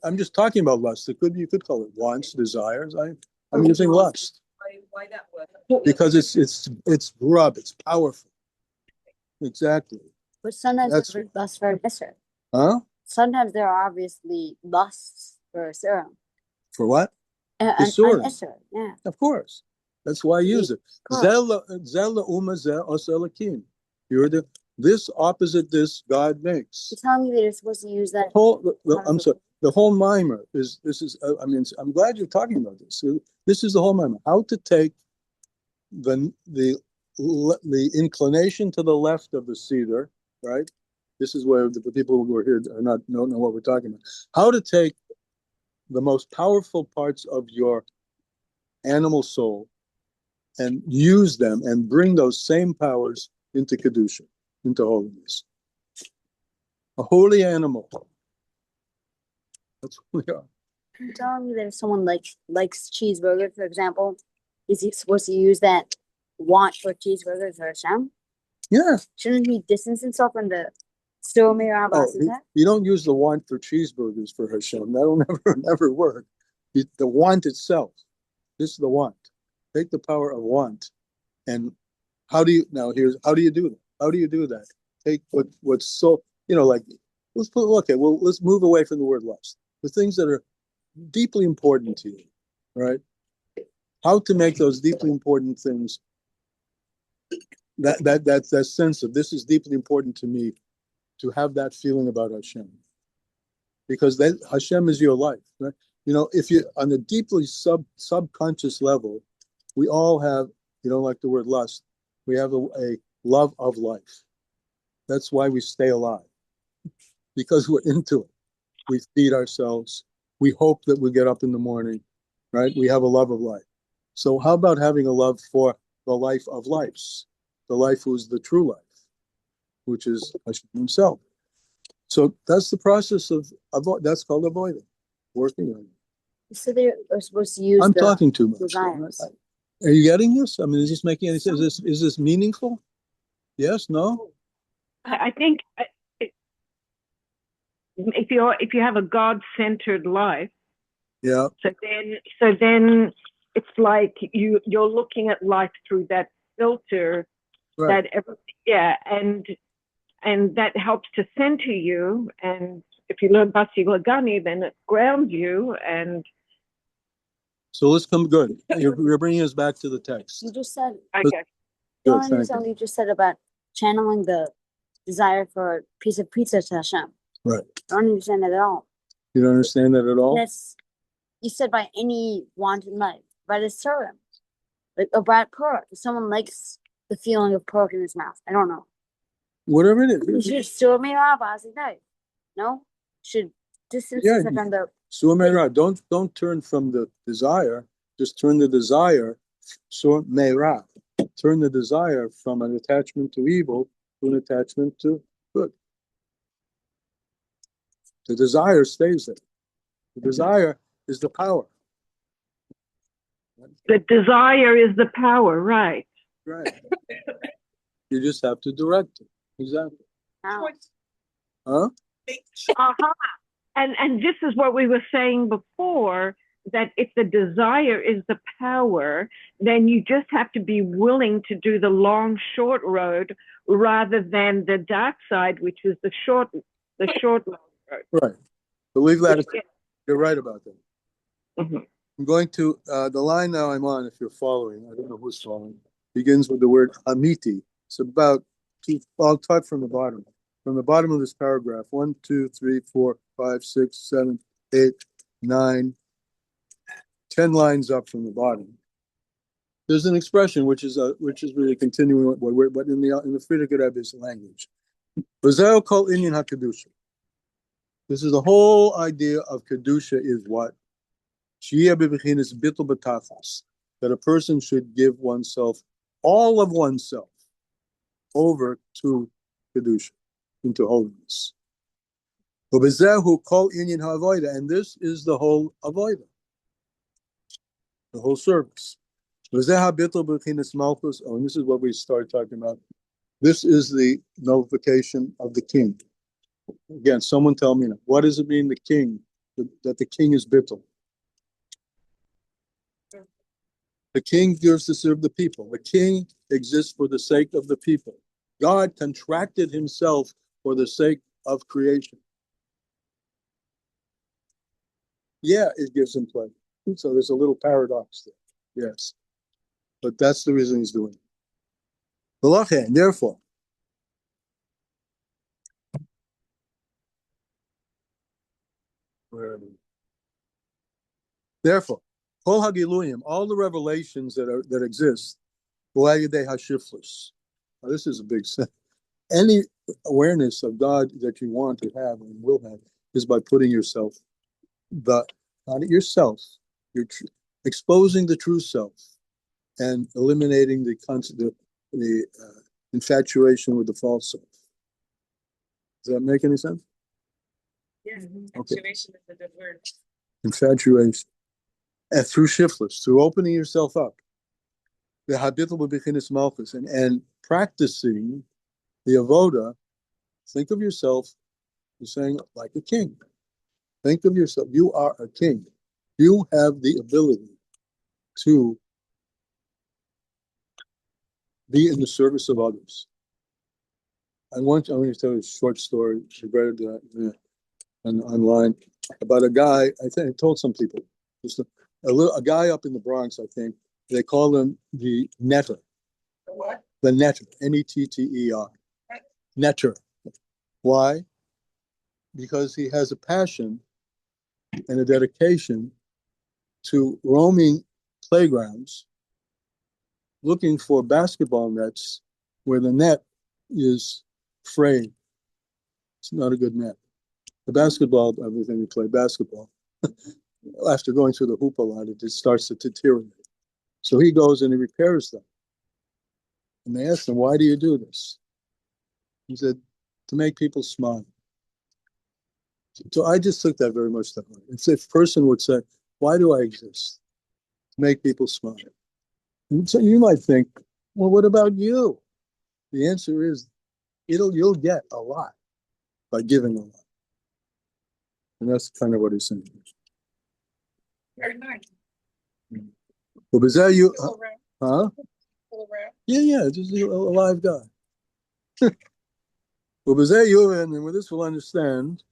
I'm just talking about lust. You could call it wants, desires. I'm using lust Why that word? because it's grub, it's powerful. Exactly. But sometimes That's- there's lust for Isser. Huh? Sometimes there are obviously lusts for serum. For what? And Isurim. Isser, yeah. Of course. That's why I use it. Cool. Zela uma ze oselakim. This opposite this God makes. You're telling me that you're supposed to use that. I'm sorry. The whole mimer is I'm glad you're talking about this. This is the whole mimer. How to take the inclination to the left of the cedar, right? This is where the people who are here don't know what we're talking about. How to take the most powerful parts of your animal soul and use them and bring those same powers into Kedusha, into holiness. A holy animal. That's what we are. You're telling me that if someone likes cheeseburger, for example, is he supposed to use that want for cheeseburgers or Hashem? Yeah. Shouldn't he distance himself from the Stormy Oh, Abbas? you don't use the want for cheeseburgers for Hashem. That'll never work. The want itself. This is the want. Take the power of want. And how do you do that? How do you do that? Take what's so, like, let's move away from the word lust. The things that are deeply important to you, right? How to make those deeply important things, that sense of this is deeply important to me, to have that feeling about Hashem. Because Hashem is your life, right? If you on a deeply subconscious level, we all have, you don't like the word lust, we have a love of life. That's why we stay alive. Because we're into it. We feed ourselves. We hope that we get up in the morning, right? We have a love of life. So how about having a love for the life of lives? The life who's the true life, which is Hashem himself. So that's the process of that's called avoiding, working on it. So they're supposed to use I'm the talking too much. desires. Are you getting this? I mean, is this making any sense? Is this meaningful? Yes, no? I think if you have a God-centered life, Yeah. so then it's like you're looking at life through that filter, Right. and that helps to center you. And if you learn Bosi L'Gani, then it grounds you. And So let's come good. You're bringing us back to the text. You just said, okay, I don't Good, thank understand what you just said about channeling the desire for a piece of pizza to Hashem. Right. I don't understand that at all. You don't understand that at all? That's, you said by any want in life, by the serum, like about pork. If someone likes the feeling of pork in his mouth, I don't know. Whatever it You is. should still me no? Should distance Yeah, yourself from the Su'meira. Don't turn from the desire. Just turn the desire. Su'meira. Turn the desire from an attachment to evil to an attachment to good. The desire stays there. The desire is the power. the desire is the power, right? Right. You just have to direct it. Exactly. how. Huh? Uh-huh. And this is what we were saying before, that if the desire is the power, then you just have to be willing to do the long, short road rather than the dark side, which is the short road. Right. Believe that. You're right about that. Mm-hmm. I'm going to, the line now I'm on, if you're following, I don't know who's following, begins with the word amiti. It's about I'll start from the bottom. From the bottom of this paragraph, 1, 2, 3, 4, 5, 6, 7, 8, 9, 10 lines up from the bottom. There's an expression which is really continuing what in the Frierdiker Rebbe's language. V'zeh kol inyan hakedusha. This is the whole idea of kedusha is what? Shiyeh bebechinas bittul b'tachlis. That a person should give oneself, all of oneself, over to kedusha, into holiness. Ubezehu kol inyan ha'avoda, and this is the whole avoda, the whole service. Ubezeh habitul b'chinas malchus. Oh, and this is what we started talking about. This is the nullification of the king. Again, someone tell me now, what does it mean, the king, that the king is bittul? The king gives to serve the people. The king exists for the sake of the people. God contracted himself for the sake of creation. Yeah, it gives him pleasure. So there's a little paradox there. Yes. But that's the reason he's doing it. Therefore, where are we? Therefore, Kol Hagiluyim, all the revelations that exist, Hashiflus. Now, this is a big sense. Any awareness of God that you want to have and will have is by putting yourself, not yourself, you're exposing the true self and eliminating the infatuation with the false self. Does that make any sense? Yeah, Okay. infatuation is a good word. Infatuation. And through shiftless, through opening yourself up, the habitable beginnis malchus, and practicing the avoda. Think of yourself, you're saying, like a king. Think of yourself, you are a king. You have the ability to be in the service of others. I'm going to tell you a short story. I read it online about a guy. I think I told some people. Just a guy up in the Bronx. I think they call him the netter. What? The netter. Netter. Netter. Why? Because he has a passion and a dedication to roaming playgrounds, looking for basketball nets where the net is frayed. It's not a good net. The basketball, everything you play basketball, after going through the hoop a lot, it just starts to deteriorate. So he goes and he repairs them. And they asked him, why do you do this? He said, to make people smile. So I just took that very much that way. If a person would say, why do I exist? To make people smile. And so you might think, well, what about you? The answer is, you'll get a lot by giving a lot. And that's kind of what he's saying. Very nice. Well, is that you? All around, Huh? all around. Yeah, just a live guy. Well, and with this we'll understand.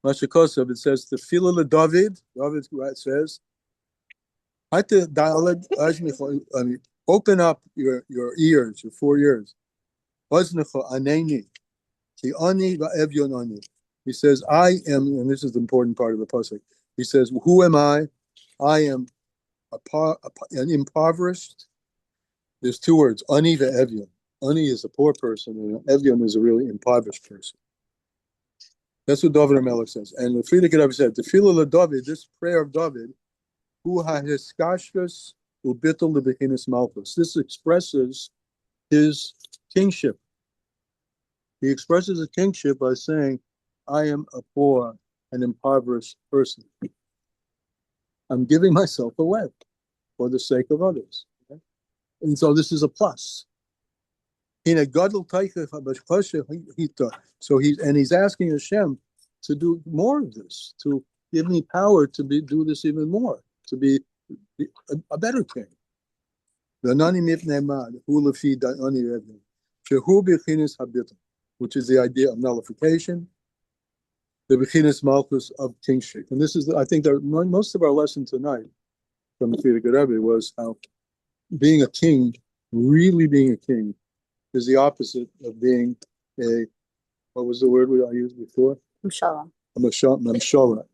Mashakosov, it says, Tefillah David says, open up your ears, your 4 ears. He says, I am, and this is the important part of the pasuk. He says, who am I? I am an impoverished. There's two words, ani ve'evyon. Ani is a poor person, and evyon is a really impoverished person. That's what David HaMelech says. And the Frierdiker Rebbe said, Tefillah David, this prayer of David, hu ha'hiskashkas u'bitul lebechinas malchus. This expresses his kingship. He expresses his kingship by saying, I am a poor and impoverished person. I'm giving myself away for the sake of others. Okay? And so this is a plus. So he's asking Hashem to do more of this, to give me power to do this even more, to be a better king. Which is the idea of nullification, the bechinas malchus of kingship. And this is, I think, that most of our lesson tonight from the Frierdiker Rebbe was how being a king, really being a king, is the opposite of being what was the word I used before? Inshallah. Mamshala.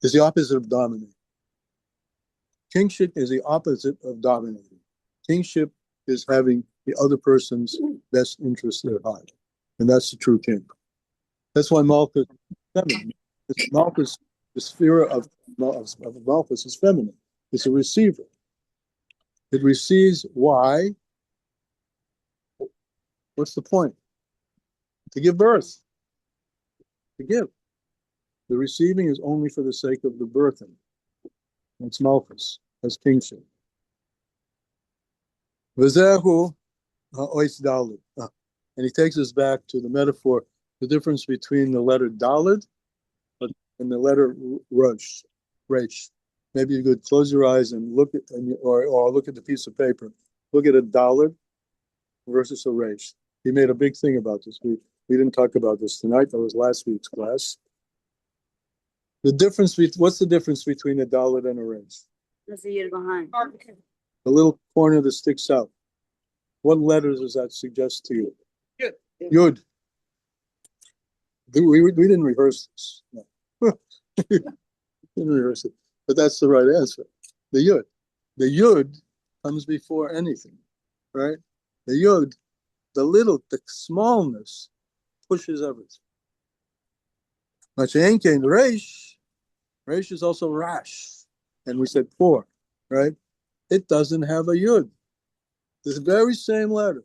Is the opposite of dominating. Kingship is the opposite of dominating. Kingship is having the other person's best interest at heart. And that's the true king. That's why Malchus is feminine. Malchus, the sphere of Malchus is feminine. It's a receiver. It receives why? What's the point? to give birth. To give. The receiving is only for the sake of the birthing. That's Malchus. That's kingship. V'zehu ha'ois dalid. And he takes us back to the metaphor, the difference between the letter dalid and the letter resh. Maybe you could close your eyes and look at, or look at the piece of paper. Look at a dalid versus a resh. He made a big thing about this. We didn't talk about this tonight. That was last week's class. What's the difference between a dalid and a resh? There's a yid behind. The little corner that sticks out. What letters does that suggest to you? Yud. We didn't rehearse this. No. Didn't rehearse it. But that's the right answer. The Yud. The Yud comes before anything, right? The Yud, the smallness pushes everything. Machenke and Reish is also Rash. And we said poor, right? It doesn't have a Yud. This very same letter,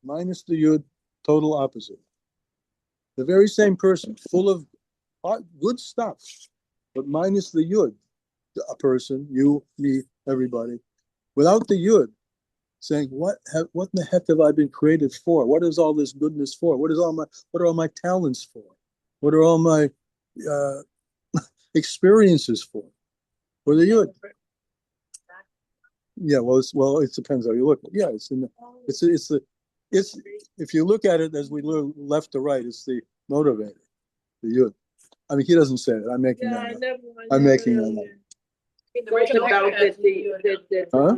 minus the Yud, total opposite. The very same person, full of good stuff, but minus the Yud, a person, you, me, everybody, without the Yud, saying, what in the heck have I been created for? What is all this goodness for? What are all my talents for? What are all my experiences for? For the Yud. Yeah, well, it depends how you look. Yeah, it's if you look at it as we look left to right, it's the motivator, the Yud. I mean, he doesn't say it. I'm making that up. I'm making that up. Huh?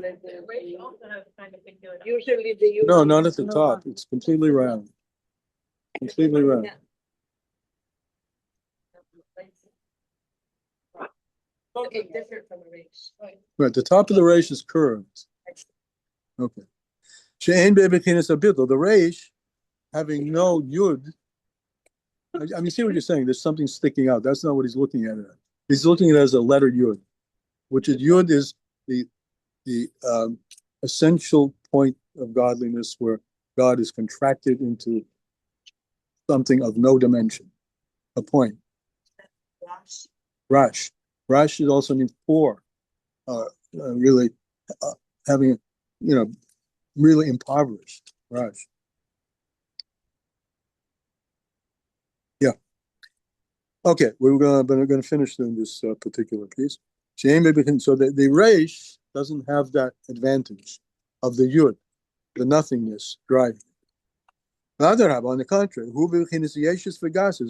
Usually the No, not at the top. It's completely round. Completely round. Okay, different from a race. Right, the top of the resh is curved. Okay. She'ein be'bechinas habittul. The resh, having no yud. I mean, see what you're saying. There's something sticking out. That's not what he's looking at it. He's looking at it as a letter yud, which is yud is the essential point of godliness, where God is contracted into something of no dimension, a point. Rash. Rash also means poor, really having, really impoverished. Rash. Yeah. Okay, we're going to finish this particular piece. So the Reish doesn't have that advantage of the Yud, the nothingness driving. On the contrary,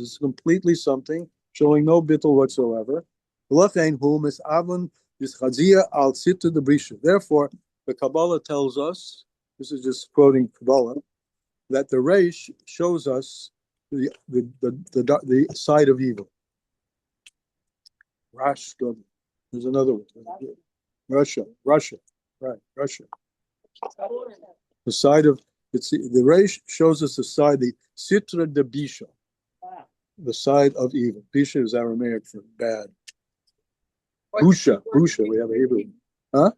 it's completely something, showing no bittul whatsoever. Therefore, the Kabbalah tells us, this is just quoting Kabbalah, that the Reish shows us the side of evil. Rash, there's another one. Russia, right, Russia. The side of, the Reish shows us the side, the Sitra de Bisha, the side of evil. Bisha is Aramaic for bad. Busha, we have a Hebrew. Huh?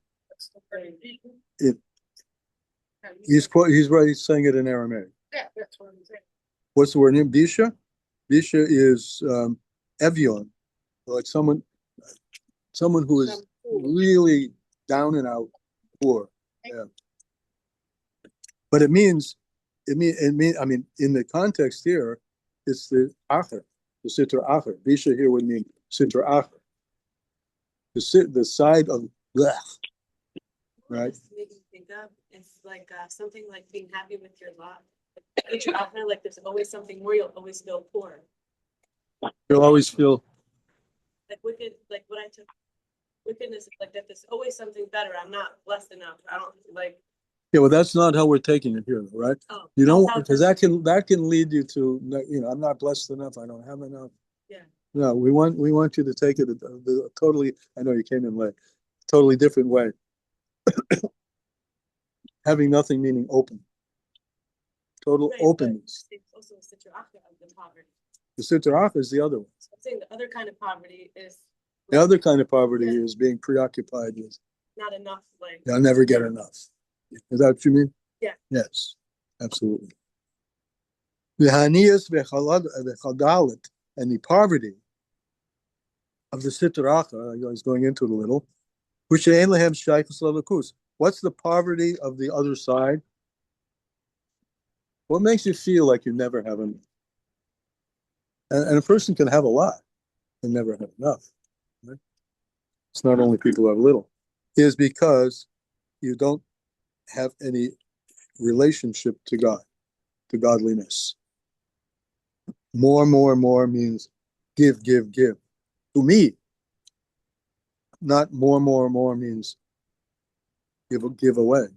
He's right, he's saying it in Aramaic. Yeah, that's what I'm saying. What's the word name? Bisha? Bisha is Evion, like someone who is really down and out poor. Yeah. But it means, I mean, in the context here, it's the Acher, the Sitra Acher. Bisha here would mean Sitra Acher. The side of blech, right? Make me think of, it's like something like being happy with your lot. Like there's always something more, you'll always feel poor. You'll always feel like wicked, like what I took wickedness, like that there's always something better. I'm not blessed enough. I don't like. Yeah, well, that's not how we're taking it here, right? Oh, you don't, because that can lead you to, I'm not blessed enough. I don't have enough. Yeah. No, we want you to take it a totally. I know you came in late. Totally different way. Having nothing meaning open. Total openness. It's also a Sitra Acher of the poverty. The Sitra Acher is the other one. So I'm saying the other kind of poverty is. The other kind of poverty is being preoccupied with. Not enough, like. I'll never get enough. Is that what you mean? Yeah. Yes, absolutely. V'haniyas v'chadalit, and the poverty of the Sitaracha, I was going into it a little, which ain't lehem shaychus lelakus. What's the poverty of the other side? What makes you feel like you never have enough? And a person can have a lot and never have enough. Right? It's not only people who have little. Is because you don't have any relationship to God, to godliness. More means give. To me, not more means give away.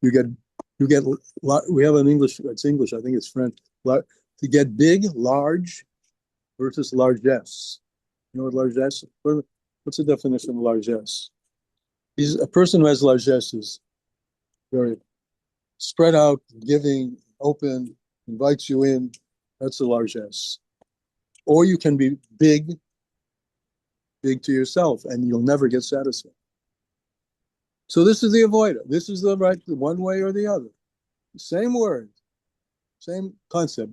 You get. We have an English. It's English. I think it's French. To get big, large, versus largesse. You know what largesse? What's the definition of largesse? A person who has largesse is very spread out, giving, open, invites you in. That's a largesse. Or you can be big to yourself, and you'll never get satisfied. So this is the avoider. This is the right, one way or the other. Same word, same concept.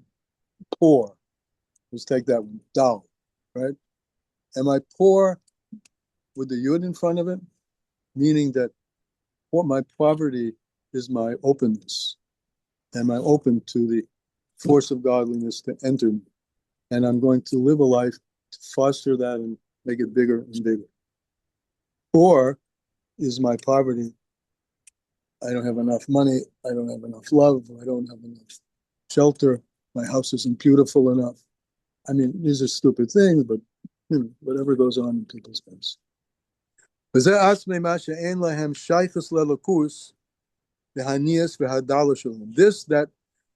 Poor. Let's take that one. Dal, right? Am I poor with the yud in front of it? Meaning that my poverty is my openness. Am I open to the force of godliness to enter me? And I'm going to live a life to foster that and make it bigger and bigger. Or is my poverty, I don't have enough money, I don't have enough love, I don't have enough shelter, my house isn't beautiful enough. I mean, these are stupid things, but whatever goes on in people's lives. This that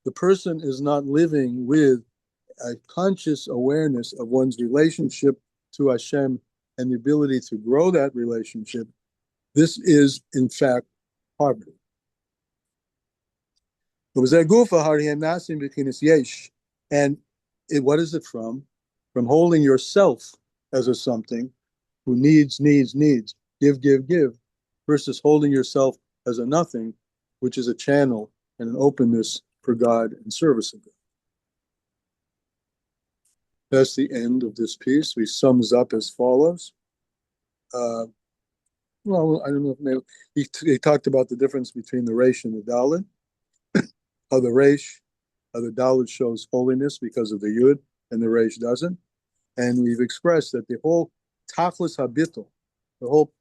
the person is not living with a conscious awareness of one's relationship to Hashem and the ability to grow that relationship. This is, in fact, poverty. And what is it from? From holding yourself as a something who needs, give, versus holding yourself as a nothing, which is a channel and an openness for God and service of God. That's the end of this piece. We sums up as follows. Well, I don't know if maybe he talked about the difference between the Reish and the Dalet. How the Reish, how the Dalet shows holiness because of the Yud, and the Reish doesn't. And we've expressed that the whole Tachlis Habitul, the whole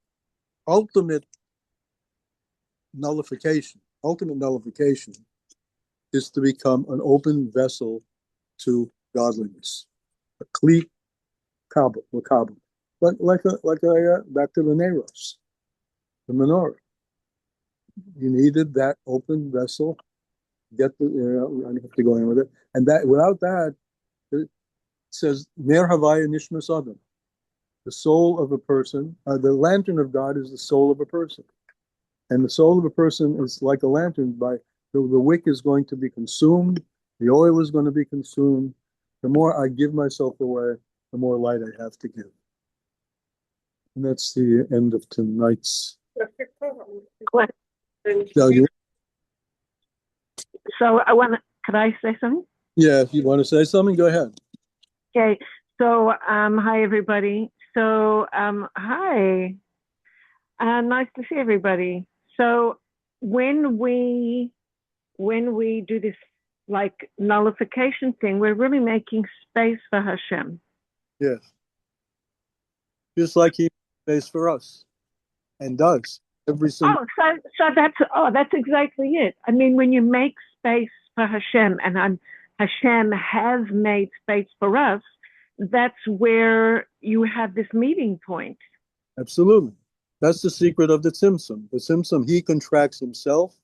ultimate nullification is to become an open vessel to godliness, a kli kabel, like a back to the Neros, the menorah. You needed that open vessel. I don't have to go in with it, and that without that, it says Ner Havaya Nishmas Adam. The soul of a person, the lantern of God is the soul of a person. And the soul of a person is like a lantern. By the wick is going to be consumed, the oil is going to be consumed. The more I give myself away, the more light I have to give. And that's the end of tonight's. So could I say something? Yeah, if you want to say something, go ahead. Okay. So, hi everybody. So, hi. Nice to see everybody. So when we do this like nullification thing, we're really making space for Hashem. Yes. Just like he made space for us and does every single. So that's exactly it. I mean, when you make space for Hashem, and Hashem has made space for us, that's where you have this meeting point. Absolutely. That's the secret of the Tzimtzum. The Tzimtzum, he contracts himself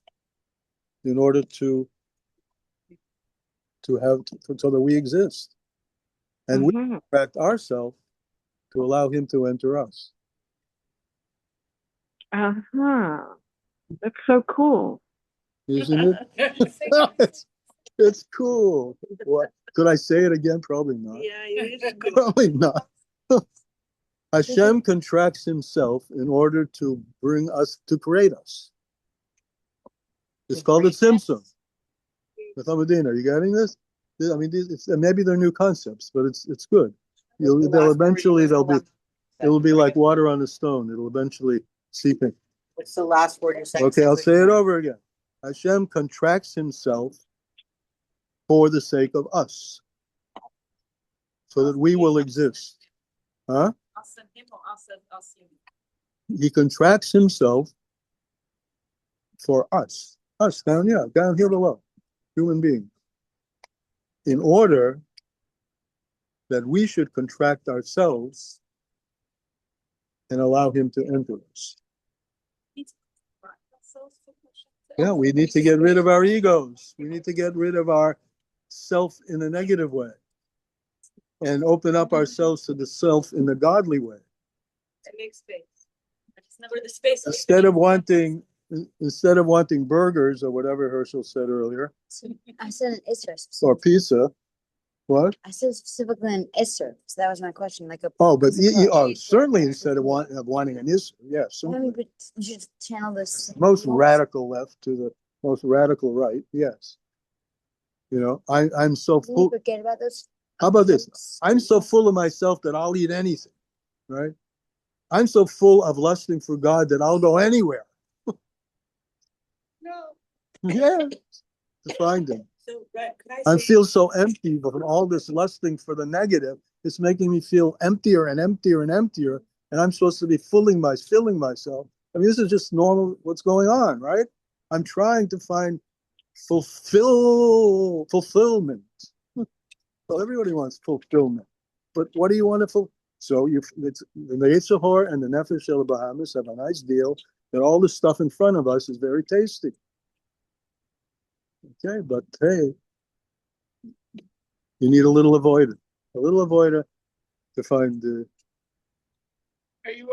in order to have, so that we exist. And we contract ourselves to allow him to enter us. That's so cool. Isn't it? It's cool. What? Could I say it again? Probably not. Yeah, it is good. Probably not. Hashem contracts himself in order to bring us, to create us. It's called a Tzimtzum. Are you getting this? I mean, maybe they're new concepts, but it's good. They'll it'll be like water on a stone. It'll eventually seep in. What's the last word you're saying? Okay, I'll say it over again. Hashem contracts himself for the sake of us, so that we will exist. Huh? I'll send him or I'll see him. He contracts himself for us. Us, down here below, human beings. In order that we should contract ourselves and allow him to enter us. Yeah, we need to get rid of our egos. We need to get rid of our self in a negative way and open up ourselves to the self in the godly way. To make space. It's never the space. Instead of wanting burgers or whatever Herschel said earlier, I said an Isser. or pizza, what? I said specifically an Isser. So that was my question. Like a. But certainly instead of wanting an Isser, yes. I mean, but you should channel this. Most radical left to the most radical right, yes. You know, I'm so Can you full. forget about this? How about this? I'm so full of myself that I'll eat anything, right? I'm so full of lusting for God that I'll go anywhere. No. Yeah, to find him. So, right, could I say, feel so empty from all this lusting for the negative. It's making me feel emptier and emptier and emptier. And I'm supposed to be filling myself. I mean, this is just normal what's going on, right? I'm trying to find fulfillment. Well, everybody wants fulfillment. But what do you want to fulfill? So it's the Yetzer Hara and the Nefesh Shel Bahamis have a nice deal that all the stuff in front of us is very tasty. Okay, but hey, you need a little avoider to find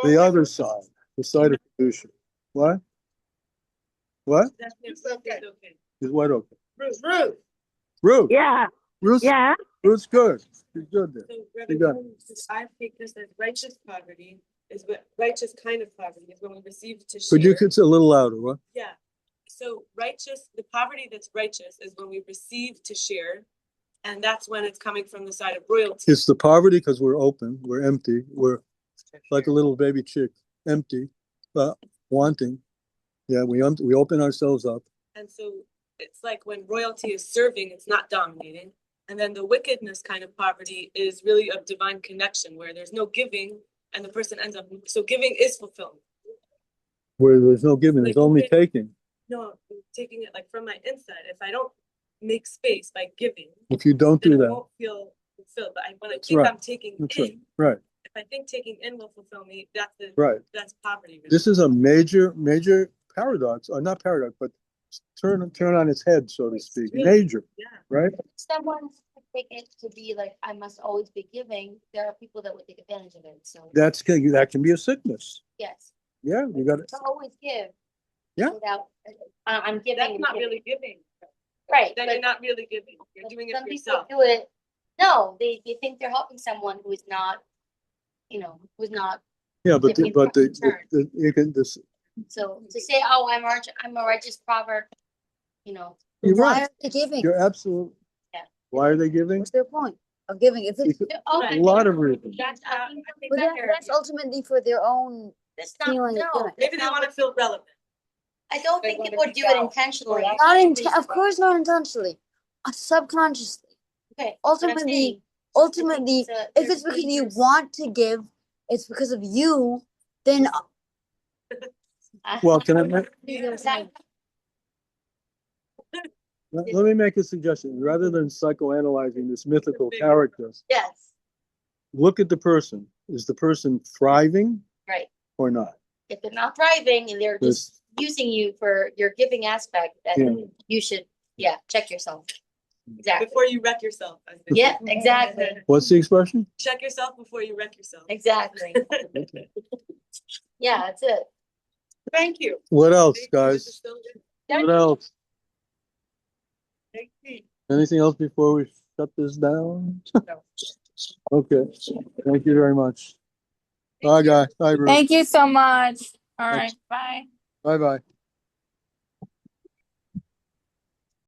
the other side, the side of Kedusha. What? What? It's okay. Is what okay? Ruth. Yeah. Ruth's good. She's good there. So, You got Rabbi, I take this as righteous poverty is what righteous kind of poverty is when we receive to share. Could you a little louder? What? Yeah. So the poverty that's righteous is when we receive to share, and that's when it's coming from the side of royalty. It's the poverty because we're open, we're empty, we're like a little baby chick, empty, wanting. Yeah, we open ourselves up. And so it's like when royalty is serving, it's not dominating. And then the wickedness kind of poverty is really a divine connection where there's no giving and the person ends up, so giving is fulfillment. Where there's no giving, there's only taking. No, I'm taking it like from my inside. If I don't make space by giving, If you don't do then I that, won't feel fulfilled. But when I That's think right. I'm taking that's in, right. if I think taking in will fulfill me, Right. that's poverty. Really. This is a major paradox, or not paradox, but turn on its head, so to speak. Really? Major, Yeah. right? Someone take it to be like, I must always be giving. There are people that would take advantage of it. So That can be a sickness. yes, Yeah, you got it. to always give. Yeah. Without, I'm giving. That's and not giving. really giving. Right. Then but- you're not really giving. You're but doing it some for people yourself. do it. No, they think they're helping someone who is not, who's not. Yeah, but Giving you can this. So to say, oh, I'm a righteous proverb, You're why right. are they giving? You're absolutely. Yeah. Why are they giving? What's their point of giving? If it's A lot of reasons. that's ultimately for their own feeling. of doing it. Maybe they want to feel relevant. I don't They think wanna people be do it out. intentionally. Or Of course not intentionally. Subconsciously. Okay. Ultimately, if it's because you want to give, it's because of you, then Well, can I let me make a suggestion. Rather than psychoanalyzing this mythical character, yes, look at the person. Is the person thriving right. or not? If they're not thriving and they're just using you for your giving aspect, then you should, check yourself. Exactly. before you wreck yourself. I think. Yeah, exactly. What's the expression? Check yourself before you wreck yourself. Exactly. Yeah, that's it. Thank you. What else, Thank you, guys? Mrs. Silver. What else? Thank you. Anything else before we shut this down? Okay. Thank you very much. Bye, guys. Bye, Ruth. Thank you so much. All right, bye. Bye, bye.